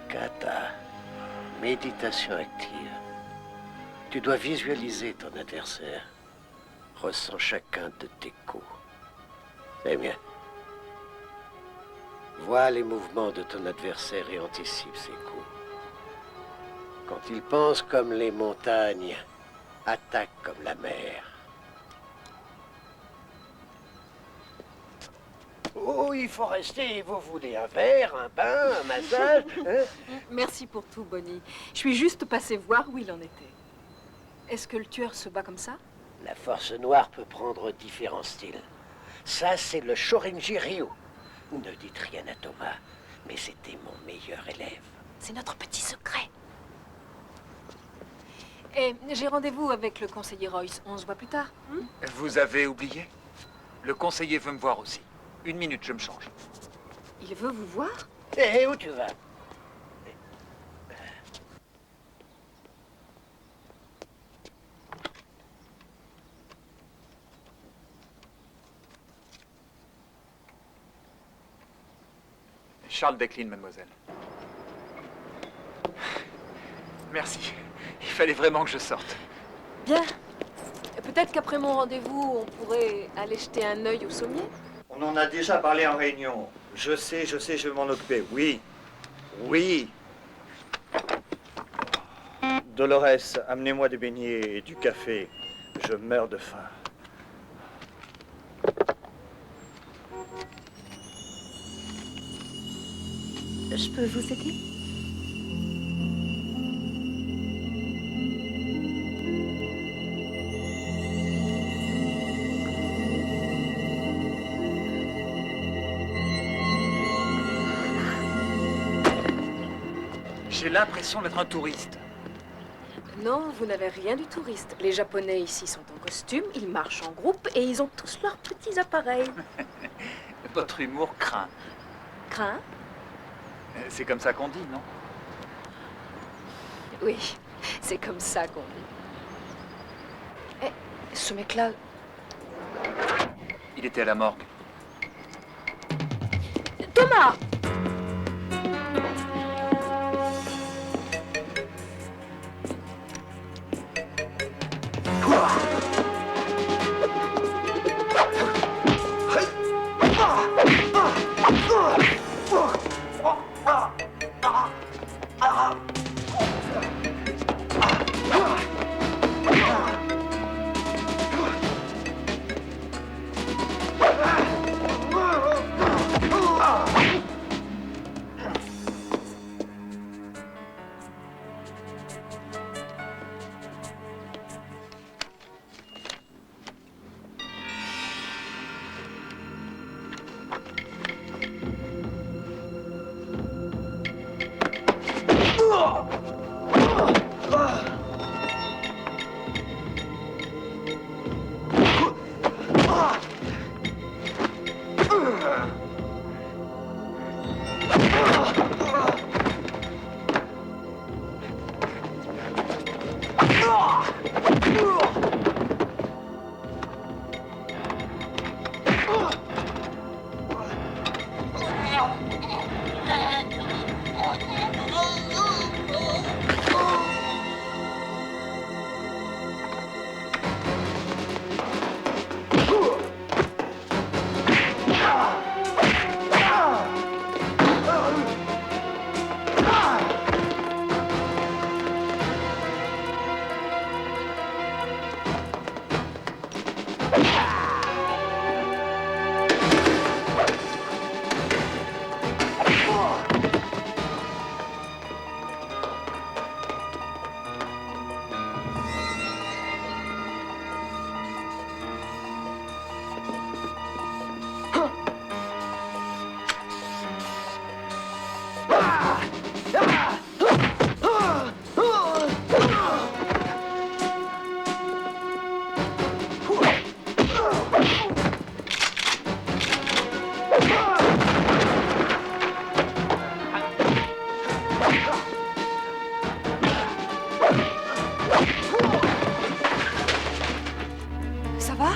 Kata. Méditation active. Tu dois visualiser ton adversaire. Ressens chacun de tes coups. C'est bien. Vois les mouvements de ton adversaire et anticipe ses coups. Quand il pense comme les montagnes, attaque comme la mer. Oh, il faut rester. Vous voulez un verre, un bain, un massage, hein? Merci pour tout, Bonnie. Je suis juste passée voir où il en était. Est-ce que le tueur se bat comme ça? La force noire peut prendre différents styles. Ça, c'est le Shorinji Ryu. Ne dites rien à Thomas, mais c'était mon meilleur élève. C'est notre petit secret. Et j'ai rendez-vous avec le conseiller Royce. On se voit plus tard. Vous avez oublié? Le conseiller veut me voir aussi. 1 minute, je me change. Il veut vous voir? Eh, où tu vas? Charles décline, mademoiselle. Merci. Il fallait vraiment que je sorte. Bien. Peut-être qu'après mon rendez-vous, on pourrait aller jeter un œil au sommier? On en a déjà parlé en réunion. Je sais, je vais m'en occuper. Oui. Oui. Dolores, amenez-moi des beignets et du café. Je meurs de faim. Je peux vous aider? J'ai l'impression d'être un touriste. Non, vous n'avez rien du touriste. Les Japonais ici sont en costume, ils marchent en groupe et ils ont tous leurs petits appareils. Votre humour craint. Craint? C'est comme ça qu'on dit, non? Oui, c'est comme ça qu'on dit. Eh, ce mec-là... Il était à la morgue. Thomas! Ça va?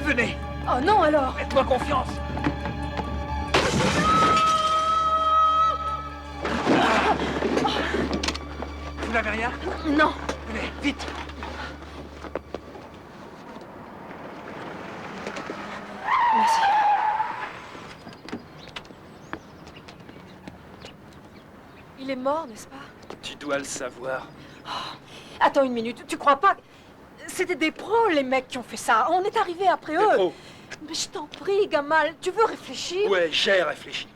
Venez! Oh non alors! Faites-moi confiance! Vous n'avez rien? Non! Venez, vite! Merci. Il est mort, n'est-ce pas? Tu dois le savoir. Attends une minute, tu crois pas? C'était des pros, les mecs qui ont fait ça. On est arrivé après eux. Pros. Mais je t'en prie, Gamal, tu veux réfléchir? Ouais, j'ai réfléchi.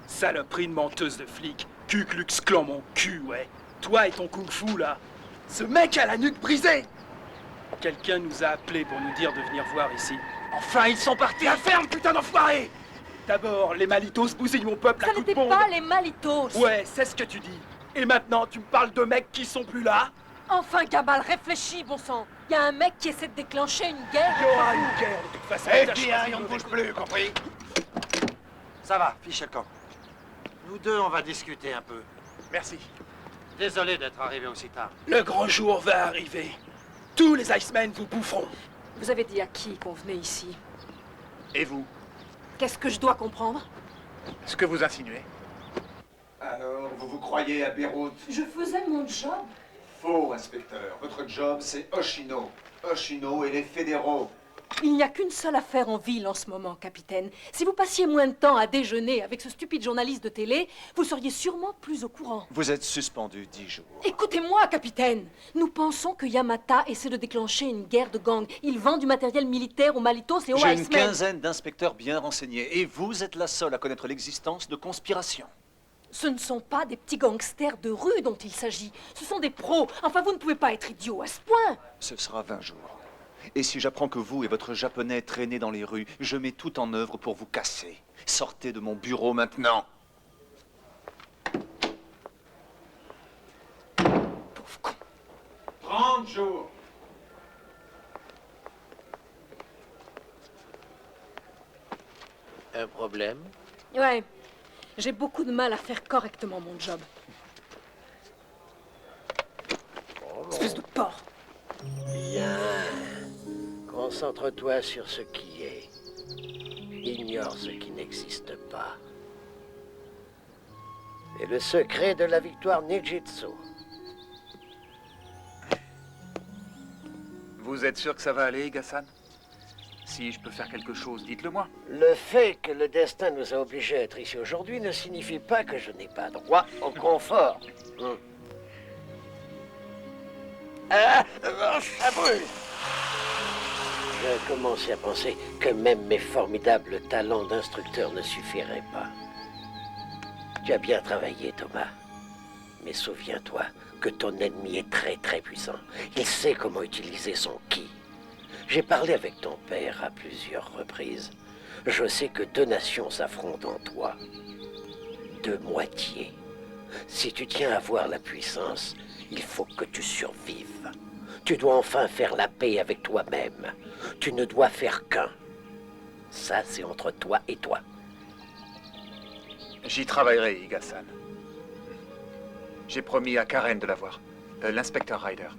Saloperie de menteuse de flic. Ku Klux Klan, mon cul, ouais. Toi et ton kung-fu, là. Ce mec a la nuque brisée. Quelqu'un nous a appelés pour nous dire de venir voir ici. Enfin, ils sont partis! La ferme, putain d'enfoiré! D'abord, les Malitos bousillent mon peuple à Ça coups de n'était bombe. pas les Malitos. Ouais, c'est ce que tu dis. Et maintenant, tu me parles de mecs qui sont plus là? Enfin, Gamal, réfléchis, bon sang. Il y a un mec qui essaie de déclencher une guerre. Il y aura une guerre, de toute façon. FBI, on ne bouge plus, compris? Ça va, fiche le camp. Nous deux, on va discuter un peu. Merci. Désolé d'être arrivé aussi tard. Le grand jour va arriver. Tous les Icemen vous boufferont. Vous avez dit à qui qu'on venait ici? Et vous? Qu'est-ce que je dois comprendre? Ce que vous insinuez. Alors, vous vous croyez à Beyrouth? Je faisais mon job. Faux, inspecteur. Votre job, c'est Hoshino. Hoshino et les fédéraux. Il n'y a qu'une seule affaire en ville en ce moment, capitaine. Si vous passiez moins de temps à déjeuner avec ce stupide journaliste de télé, vous seriez sûrement plus au courant. Vous êtes suspendu 10 jours. Écoutez-moi, capitaine. Nous pensons que Yamata essaie de déclencher une guerre de gangs. Il vend du matériel militaire aux Malitos et aux J'ai une Icemen. quinzaine d'inspecteurs bien renseignés, et vous êtes la seule à connaître l'existence de conspirations. Ce ne sont pas des petits gangsters de rue dont il s'agit. Ce sont des pros. Enfin, vous ne pouvez pas être idiot à ce point. Ce sera 20 jours. Et si j'apprends que vous et votre japonais traînez dans les rues, je mets tout en œuvre pour vous casser. Sortez de mon bureau maintenant. 30 jours. Un problème? Ouais. J'ai beaucoup de mal à faire correctement mon job. Espèce de porc. Bien. Concentre-toi sur ce qui est. Ignore ce qui n'existe pas. C'est le secret de la victoire Nijitsu. Vous êtes sûr que ça va aller, Iga-san? Si je peux faire quelque chose, dites-le-moi. Le fait que le destin nous a obligés à être ici aujourd'hui ne signifie pas que je n'ai pas droit au confort. Ah, ça brûle! J'ai commencé à penser que même mes formidables talents d'instructeur ne suffiraient pas. Tu as bien travaillé, Thomas. Mais souviens-toi que ton ennemi est très très puissant. Il sait comment utiliser son ki. J'ai parlé avec ton père à plusieurs reprises. Je sais que deux nations s'affrontent en toi. Deux moitiés. Si tu tiens à voir la puissance, il faut que tu survives. Tu dois enfin faire la paix avec toi-même. Tu ne dois faire qu'un. Ça, c'est entre toi et toi. J'y travaillerai, Iga-san. J'ai promis à Karen de la voir. L'inspecteur Ryder.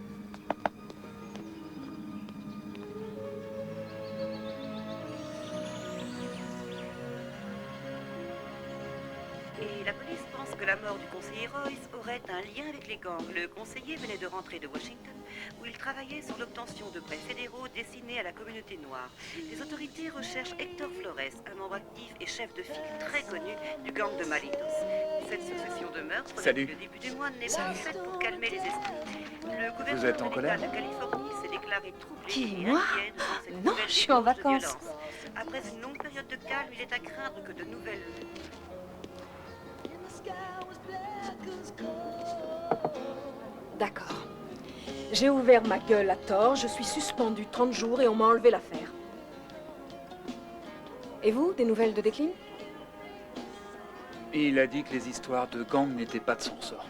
Et la police pense que la mort du conseiller Royce aurait un lien avec les gangs. Le conseiller venait de rentrer de Washington, où il travaillait sur l'obtention de prêts fédéraux destinés à la communauté noire. Les autorités recherchent Hector Flores, un membre actif et chef de file très connu du gang de Malitos. Cette succession de meurtres depuis le début du mois n'est pas faite pour calmer les esprits. Le Vous êtes en gouverneur colère? de l'État de Californie s'est déclaré troublé Qui, et moi? inquiet devant cette Non, nouvelle je suis en débauche de vacances. violence. Après une longue période de calme, il est à craindre que de nouvelles... D'accord. J'ai ouvert ma gueule à tort, je suis suspendu 30 jours et on m'a enlevé l'affaire. Et vous, des nouvelles de Declan? Il a dit que les histoires de gang n'étaient pas de son sort.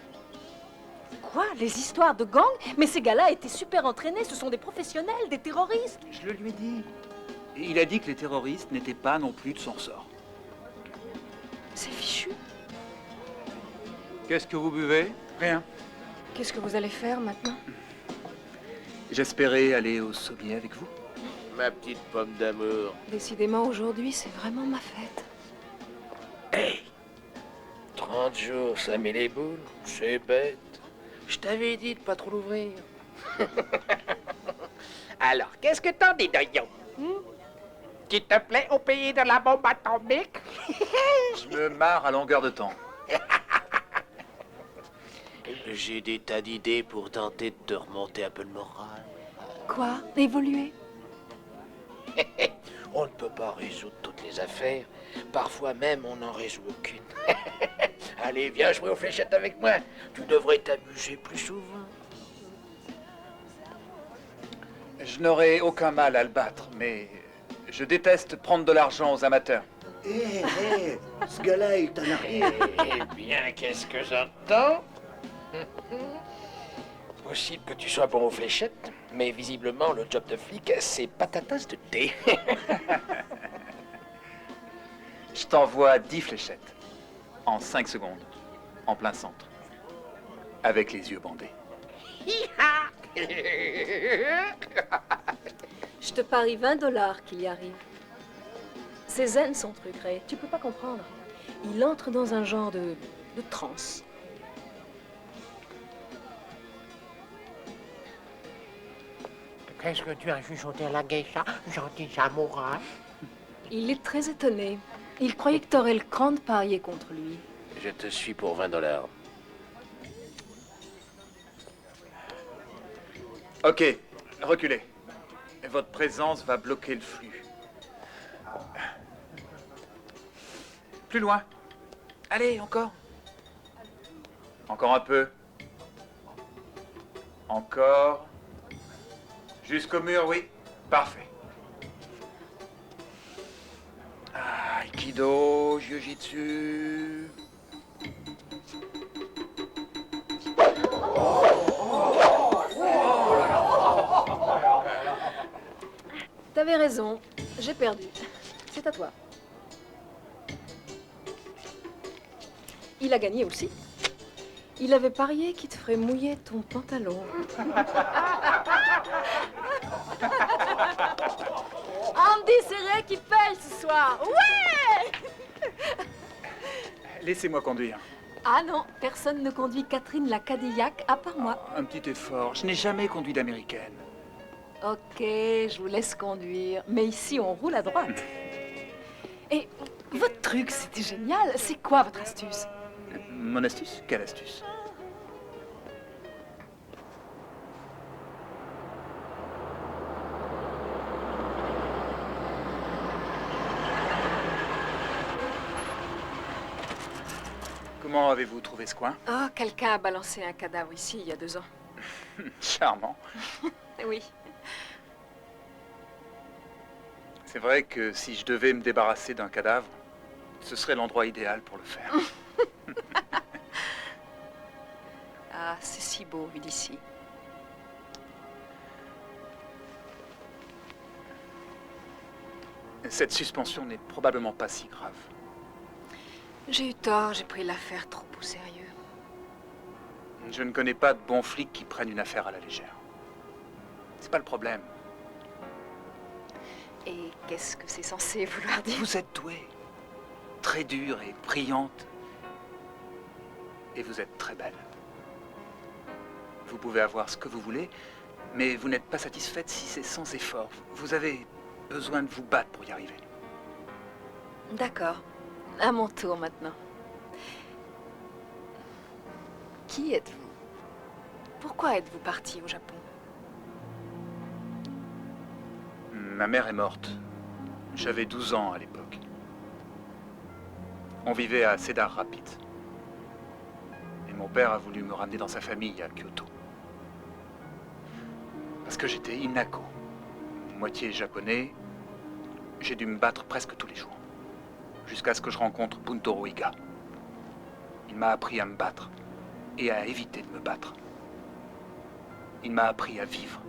Quoi? Les histoires de gang? Mais ces gars-là étaient super entraînés, ce sont des professionnels, des terroristes. Je le lui ai dit. Et il a dit que les terroristes n'étaient pas non plus de son sort. C'est fichu. Qu'est-ce que vous buvez? Rien. Qu'est-ce que vous allez faire maintenant? J'espérais aller au sommet avec vous. Ma petite pomme d'amour. Décidément, aujourd'hui, c'est vraiment ma fête. Hey! 30 jours, ça met les boules. C'est bête. Je t'avais dit de pas trop l'ouvrir. Alors, qu'est-ce que t'en dis, Doyon? Tu te plais au pays de la bombe atomique? Je me marre à longueur de temps. J'ai des tas d'idées pour tenter de te remonter un peu le moral. Quoi? Évoluer? On ne peut pas résoudre toutes les affaires. Parfois même, on n'en résout aucune. Allez, viens jouer aux fléchettes avec moi. Tu devrais t'amuser plus souvent. Je n'aurai aucun mal à le battre, mais je déteste prendre de l'argent aux amateurs. Ce gars-là, il t'en a rien. Eh bien, qu'est-ce que j'entends? Possible que tu sois bon aux fléchettes, mais visiblement, le job de flic, c'est pas ta tasse de thé. Je t'envoie 10 fléchettes. En 5 secondes. En plein centre. Avec les yeux bandés. Je te parie $20 qu'il y arrive. C'est zen son truc, Ray. Tu peux pas comprendre. Il entre dans un genre de transe. Qu'est-ce que tu as chuchoté à la geisha, gentil samouraï? Il est très étonné. Il croyait que Torel Krant pariait contre lui. Je te suis pour $20. Ok, reculez. Votre présence va bloquer le flux. Plus loin. Allez, encore. Encore un peu. Encore. Jusqu'au mur, oui. Parfait. Aikido, Jiu-Jitsu. T'avais raison. J'ai perdu. C'est à toi. Il a gagné aussi. Il avait parié qu'il te ferait mouiller ton pantalon. Andy, c'est Ray qui paye ce soir. Ouais! Laissez-moi conduire. Ah non, personne ne conduit Catherine la Cadillac à part moi. Un petit effort. Je n'ai jamais conduit d'américaine. Ok, je vous laisse conduire. Mais ici, on roule à droite. Et votre truc, c'était génial. C'est quoi votre astuce? Mon astuce? Quelle astuce? Comment avez-vous trouvé ce coin? Oh, quelqu'un a balancé un cadavre ici il y a 2 ans. Charmant. Oui. C'est vrai que si je devais me débarrasser d'un cadavre, ce serait l'endroit idéal pour le faire. Ah, c'est si beau vu d'ici. Cette suspension n'est probablement pas si grave. J'ai eu tort, j'ai pris l'affaire trop au sérieux. Je ne connais pas de bons flics qui prennent une affaire à la légère. C'est pas le problème. Et qu'est-ce que c'est censé vouloir dire? Vous êtes douée, très dure et brillante. Et vous êtes très belle. Vous pouvez avoir ce que vous voulez, mais vous n'êtes pas satisfaite si c'est sans effort. Vous avez besoin de vous battre pour y arriver. D'accord. À mon tour maintenant. Qui êtes-vous? Pourquoi êtes-vous parti au Japon? Ma mère est morte. J'avais 12 ans à l'époque. On vivait à Cedar Rapids. Et mon père a voulu me ramener dans sa famille à Kyoto. Parce que j'étais inako, moitié japonais, j'ai dû me battre presque tous les jours. Jusqu'à ce que je rencontre Buntoro Iga. Il m'a appris à me battre et à éviter de me battre. Il m'a appris à vivre.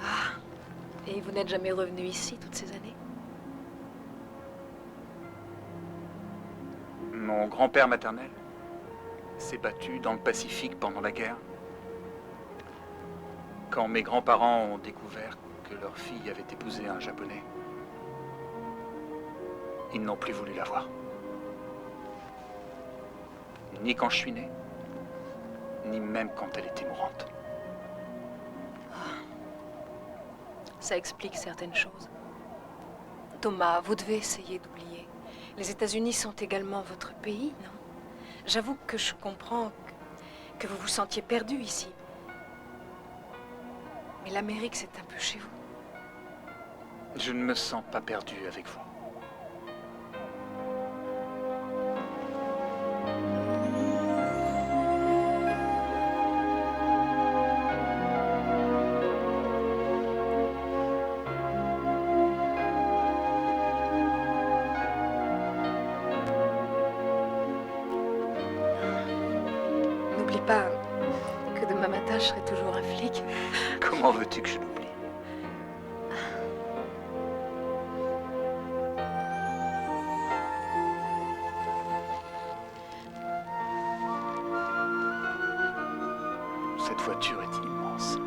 Ah, et vous n'êtes jamais revenu ici toutes ces années? Mon grand-père maternel s'est battu dans le Pacifique pendant la guerre. Quand mes grands-parents ont découvert que leur fille avait épousé un Japonais, ils n'ont plus voulu la voir. Ni quand je suis né, ni même quand elle était mourante. Ça explique certaines choses. Thomas, vous devez essayer d'oublier. Les États-Unis sont également votre pays, non? J'avoue que je comprends que vous vous sentiez perdu ici. Mais l'Amérique, c'est un peu chez vous. Je ne me sens pas perdu avec vous. N'oublie pas que demain matin, je serai toujours un flic. Comment veux-tu que je l'oublie? Cette voiture est immense.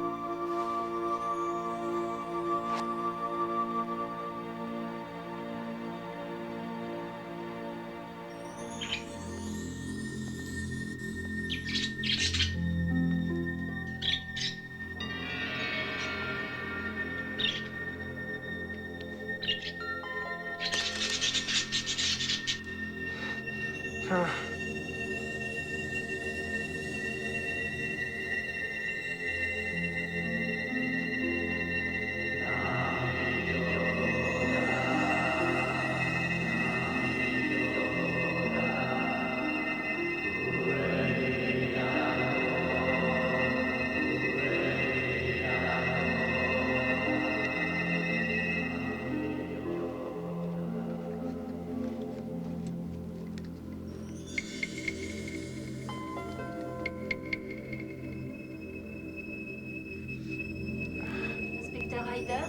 Inspecteur Ryder?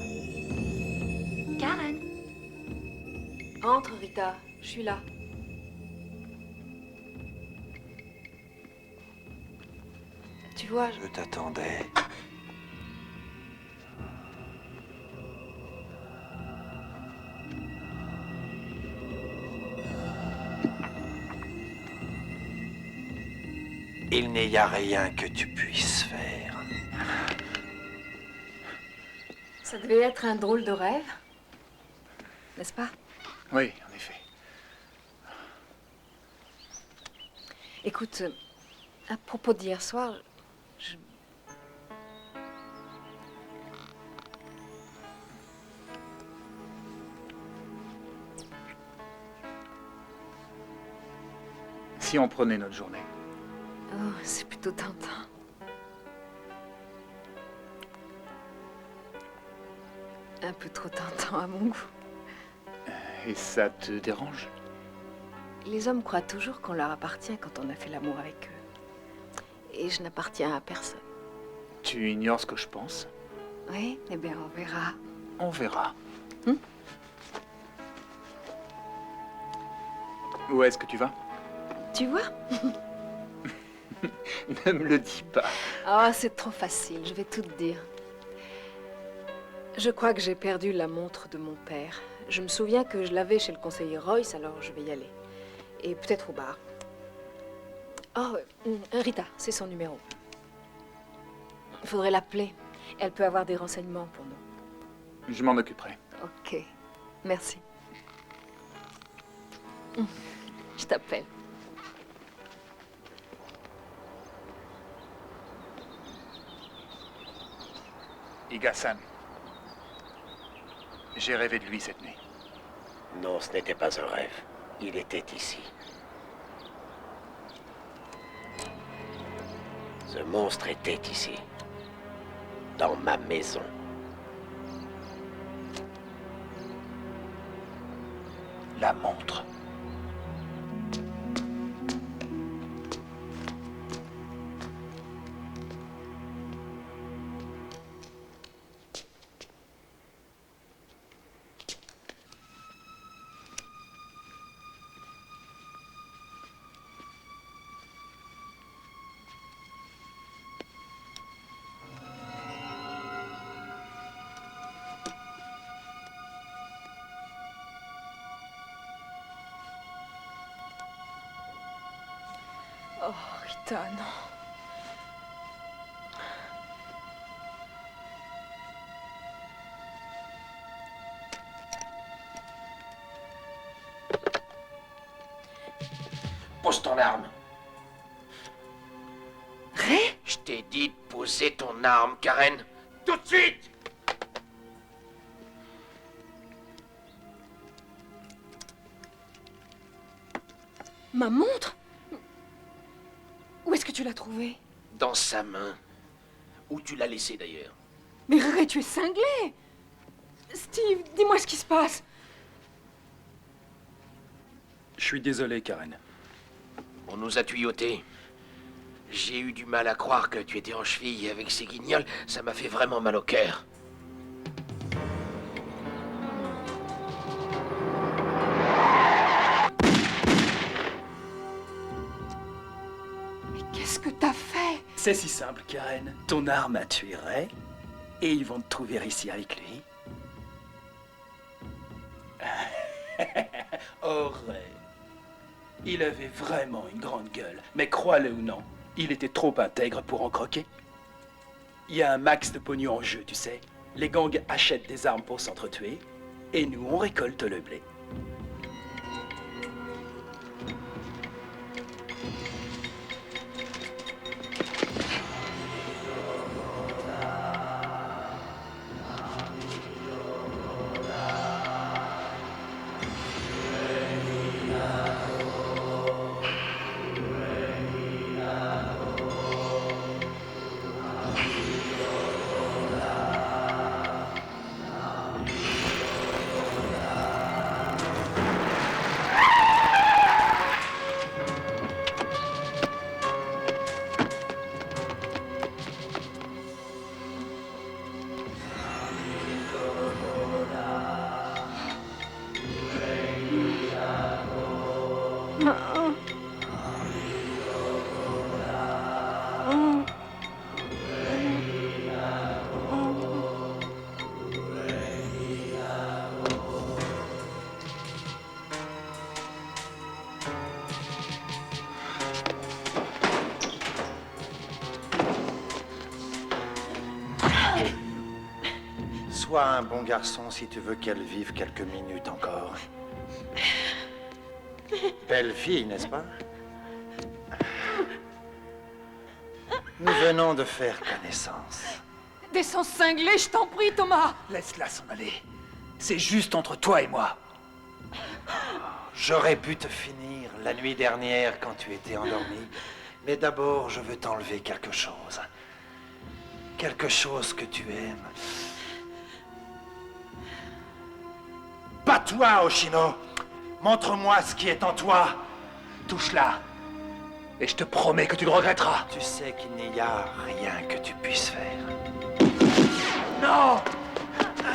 Karen? Entre, Rita. Je suis là. Tu vois, Je t'attendais. Il n'y a rien que tu puisses faire. ça devait être un drôle de rêve. N'est-ce pas? Oui, en effet. Écoute, à propos d'hier soir, je... Si on prenait notre journée. Oh, c'est plutôt tentant. Un peu trop tentant à mon goût. Et ça te dérange? Les hommes croient toujours qu'on leur appartient quand on a fait l'amour avec eux. Et je n'appartiens à personne. Tu ignores ce que je pense? Oui, eh bien, on verra. On verra. Où est-ce que tu vas? Tu vois? Ne me le dis pas. Ah, c'est trop facile, je vais tout te dire. Je crois que j'ai perdu la montre de mon père. Je me souviens que je l'avais chez le conseiller Royce, alors je vais y aller. Et peut-être au bar. Oh, Rita, c'est son numéro. Il faudrait l'appeler. Elle peut avoir des renseignements pour nous. Je m'en occuperai. Ok, merci. Je t'appelle. Iga-san. J'ai rêvé de lui cette nuit. Non, ce n'était pas un rêve. Il était ici. Ce monstre était ici. Dans ma maison. La montre. Oh, Rita, non. Pose ton arme. Ré? Je t'ai dit de poser ton arme, Karen. Tout de suite! Ma montre? Où est-ce que tu l'as trouvée? Dans sa main. Où tu l'as laissée, d'ailleurs? Mais Ré, tu es cinglé! Steve, dis-moi ce qui se passe. Je suis désolé, Karen. On nous a tuyautés. J'ai eu du mal à croire que tu étais en cheville avec ces guignols. Ça m'a fait vraiment mal au cœur. Mais qu'est-ce que t'as fait? C'est si simple, Karen. Ton arme a tué Ray, et ils vont te trouver ici avec lui. Oh, Ray. Il avait vraiment une grande gueule, mais crois-le ou non, il était trop intègre pour en croquer. Il y a un max de pognon en jeu, tu sais. Les gangs achètent des armes pour s'entretuer, et nous, on récolte le blé. Sois un bon garçon si tu veux qu'elle vive quelques minutes encore. Belle fille, n'est-ce pas? Nous venons de faire connaissance. Descends cinglé, je t'en prie, Thomas. Laisse-la s'en aller. C'est juste entre toi et moi. J'aurais pu te finir la nuit dernière quand tu étais endormi. Mais d'abord, je veux t'enlever quelque chose. Quelque chose que tu aimes. Bats-toi, Hoshino. Montre-moi ce qui est en toi. Touche-la. Et je te promets que tu le regretteras. Tu sais qu'il n'y a rien que tu puisses faire. Non!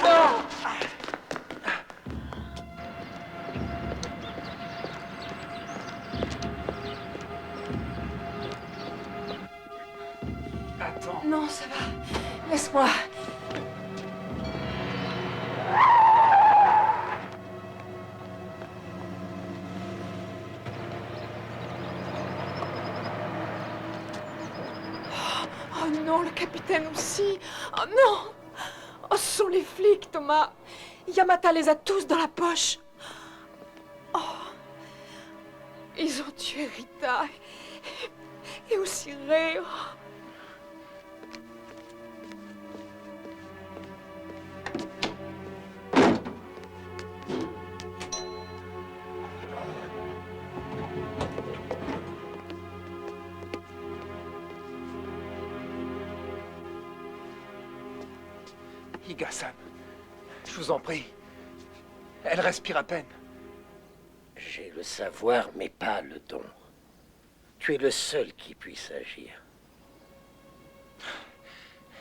Non! Attends. Non, ça va. Laisse-moi. Oh non, le capitaine aussi. Oh non. Oh, ce sont les flics, Thomas. Yamata les a tous dans la poche. Oh. Ils ont tué Rita. Et aussi Ray. Oh. Higa-san, je vous en prie. Elle respire à peine. J'ai le savoir, mais pas le don. Tu es le seul qui puisse agir.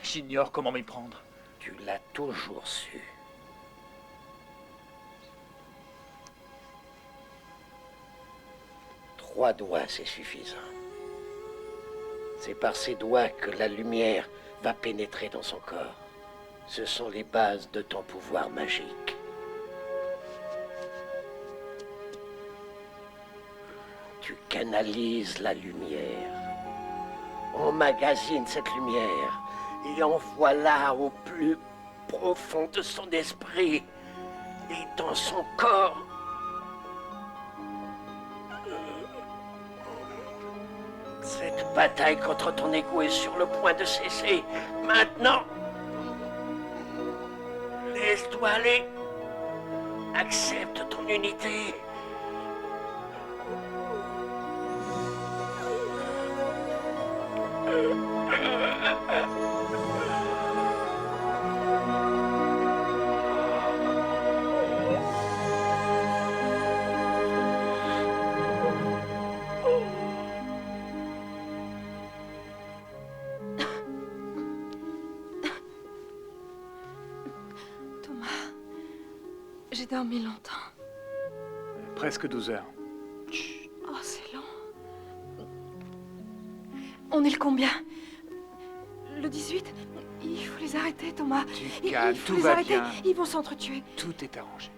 J'ignore comment m'y prendre. Tu l'as toujours su. Trois doigts, c'est suffisant. C'est par ces doigts que la lumière va pénétrer dans son corps. Ce sont les bases de ton pouvoir magique. Tu canalises la lumière. Emmagasine cette lumière et envoie-la au plus profond de son esprit et dans son corps. Cette bataille contre ton ego est sur le point de cesser. Maintenant, laisse-toi aller. Accepte ton unité. Thomas, j'ai dormi longtemps. Presque 12 heures. Oh, c'est long. On est le combien? Le 18? Il faut les arrêter, Thomas. Il calme, faut tout les va arrêter. bien. Ils vont s'entretuer. Tout est arrangé.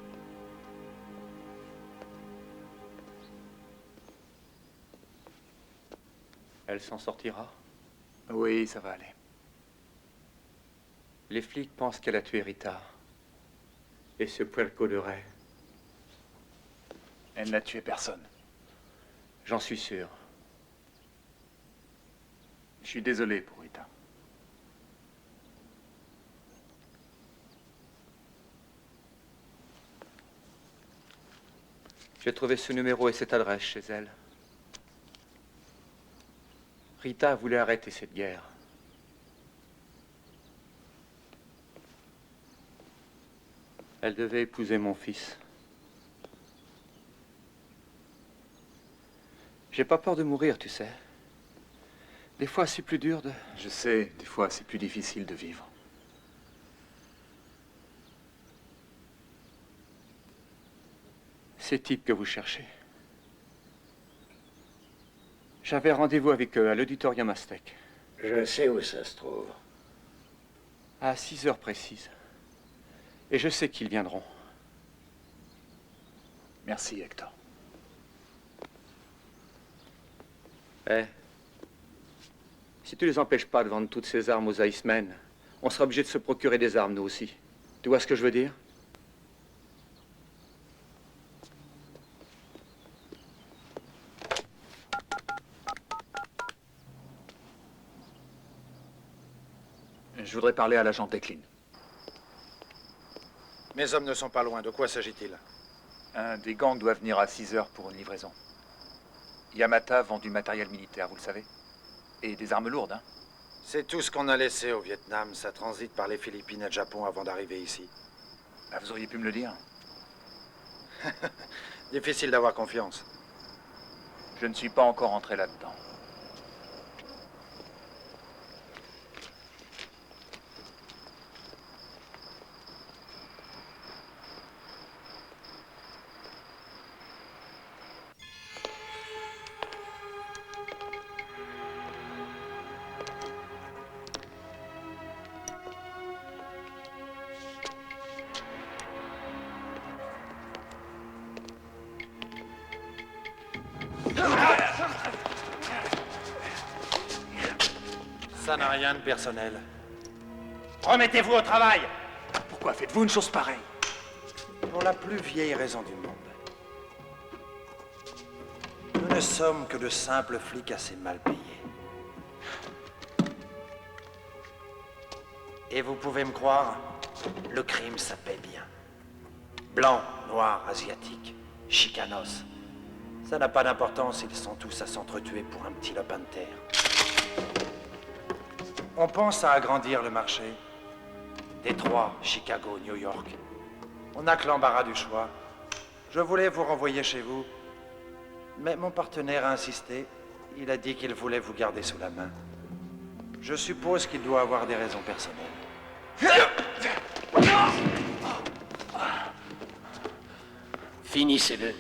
Elle s'en sortira? Oui, ça va aller. Les flics pensent qu'elle a tué Rita. Et ce puerco de Ray. Elle n'a tué personne. J'en suis sûr. Je suis désolé pour Rita. J'ai trouvé ce numéro et cette adresse chez elle. Rita voulait arrêter cette guerre. Elle devait épouser mon fils. J'ai pas peur de mourir, tu sais. Des fois, c'est plus dur de... Je sais, des fois, c'est plus difficile de vivre. Ces types que vous cherchez. J'avais rendez-vous avec eux à l'auditorium Aztec. Je sais où ça se trouve. À 6 heures précises. Et je sais qu'ils viendront. Merci, Hector. Eh. Si tu les empêches pas de vendre toutes ces armes aux Icemen, on sera obligé de se procurer des armes, nous aussi. Tu vois ce que je veux dire? Je voudrais parler à l'agent Declan. Mes hommes ne sont pas loin. De quoi s'agit-il? Un des gangs doit venir à 6 heures pour une livraison. Yamata vend du matériel militaire, vous le savez. Et des armes lourdes, hein. C'est tout ce qu'on a laissé au Vietnam. Ça transite par les Philippines et le Japon avant d'arriver ici. Ah, vous auriez pu me le dire. Difficile d'avoir confiance. Je ne suis pas encore entré là-dedans. Ça n'a rien de personnel. Remettez-vous au travail! Pourquoi faites-vous une chose pareille? Pour la plus vieille raison du monde. Nous ne sommes que de simples flics assez mal payés. Et vous pouvez me croire, le crime, ça paie bien. Blanc, noir, asiatique, chicanos. Ça n'a pas d'importance, ils sont tous à s'entretuer pour un petit lopin de terre. On pense à agrandir le marché. Détroit, Chicago, New York. On n'a que l'embarras du choix. Je voulais vous renvoyer chez vous, mais mon partenaire a insisté. Il a dit qu'il voulait vous garder sous la main. Je suppose qu'il doit avoir des raisons personnelles. Finissez-le.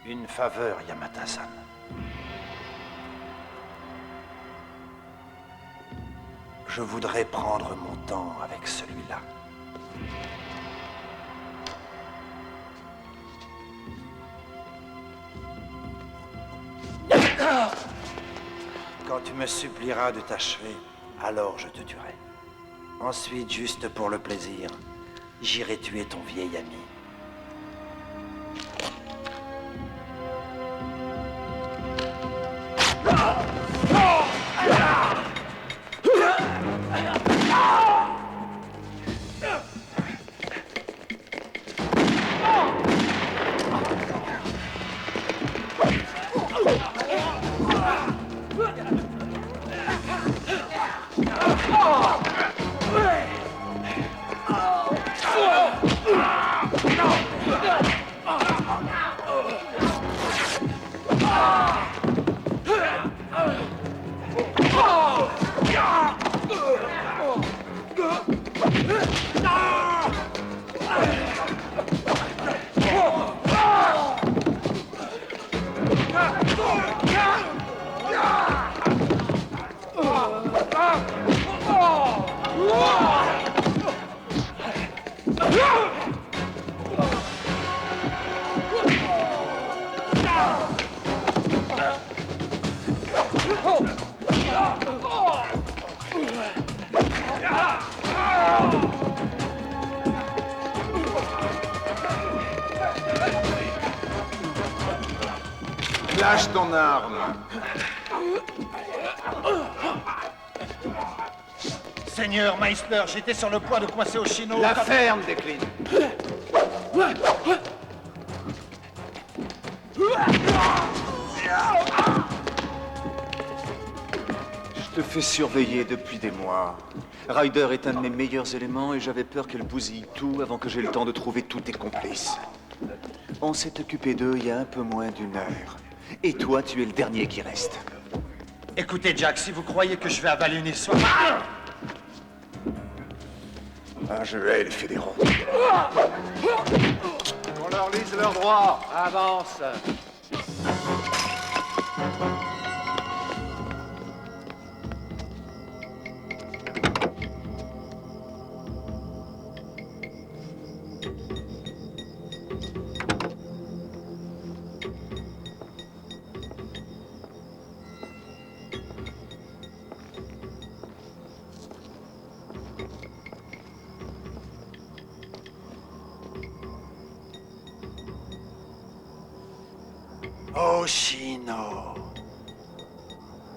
Une faveur, Yamata-san. Je voudrais prendre mon temps avec celui-là. Quand tu me supplieras de t'achever, alors je te tuerai. Ensuite, juste pour le plaisir, j'irai tuer ton vieil ami. Lâche ton arme. Seigneur Meissner, j'étais sur le point de coincer Oshino. La ferme, Declan. Je te fais surveiller depuis des mois. Ryder est un de mes meilleurs éléments et j'avais peur qu'elle bousille tout avant que j'aie le temps de trouver tous tes complices. On s'est occupé d'eux il y a un peu moins d'1 heure. Et toi, tu es le dernier qui reste. Écoutez, Jack, si vous croyez que je vais avaler une histoire... Ah, je hais les fédéraux. On leur lise Laisse-leur droit. Avance. Oshino.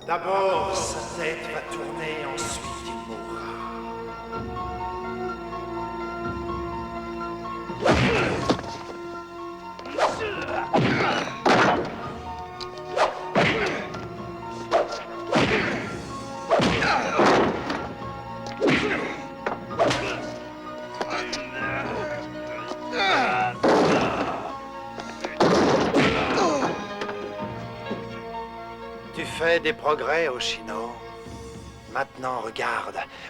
D'abord, sa tête va tourner, ensuite il mourra. Tu fais des progrès, Oshino. Maintenant,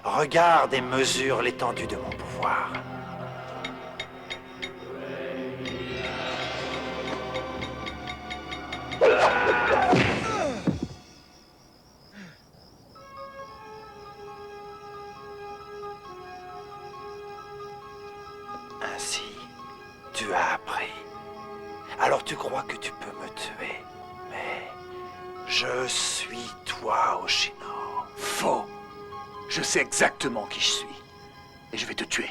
regarde et mesure l'étendue de mon pouvoir. Ainsi, tu as appris. Alors tu crois que tu peux me tuer, mais je suis toi, Oshino. Faux. Je sais exactement qui je suis. Et je vais te tuer.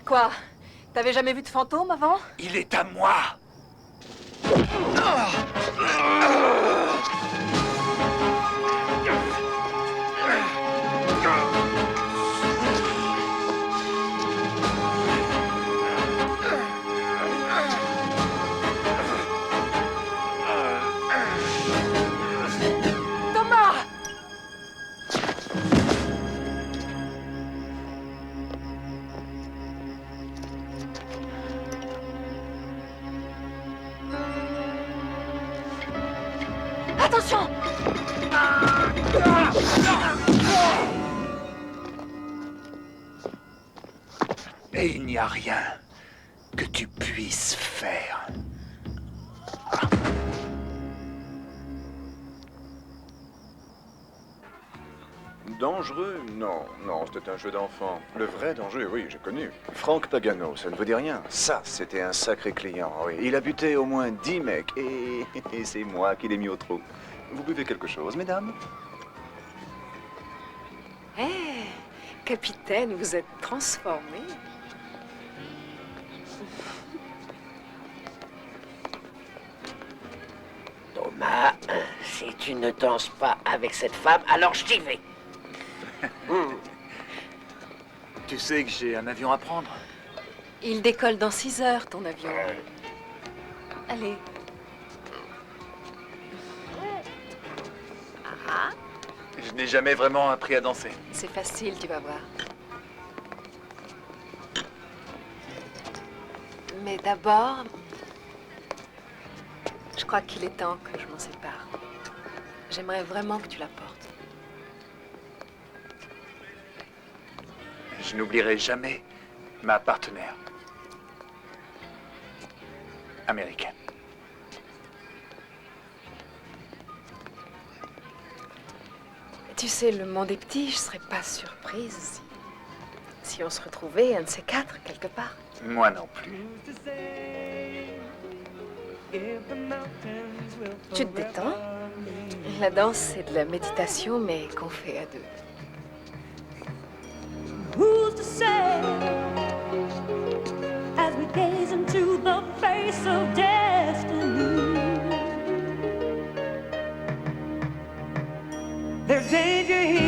Quoi? T'avais jamais vu de fantôme avant? Il est à moi. Attention! Et il n'y a rien que tu puisses faire. Dangereux? Non, non, c'était un jeu d'enfant. Le vrai danger, oui, j'ai connu. Frank Pagano, ça ne vous dit rien? Ça, c'était un sacré client, oui. Il a buté au moins 10 mecs, et c'est moi qui l'ai mis au trou. Vous buvez quelque chose, mesdames? Hé, capitaine, vous êtes transformé. Thomas, si tu ne danses pas avec cette femme, alors je t'y vais. Tu sais que j'ai un avion à prendre? Il décolle dans 6 heures, ton avion. Allez. Ah, Je n'ai jamais vraiment appris à danser. c'est facile, tu vas voir. Mais d'abord, je crois qu'il est temps que je m'en sépare. J'aimerais vraiment que tu la portes. Je n'oublierai jamais ma partenaire américaine. Tu sais, le monde est petit, je serais pas surprise si on se retrouvait, un de ces quatre, quelque part. Moi non plus. Tu te détends. La danse, c'est de la méditation, mais qu'on fait à deux. Who's to say, as we gaze into the face of destiny, there's danger here.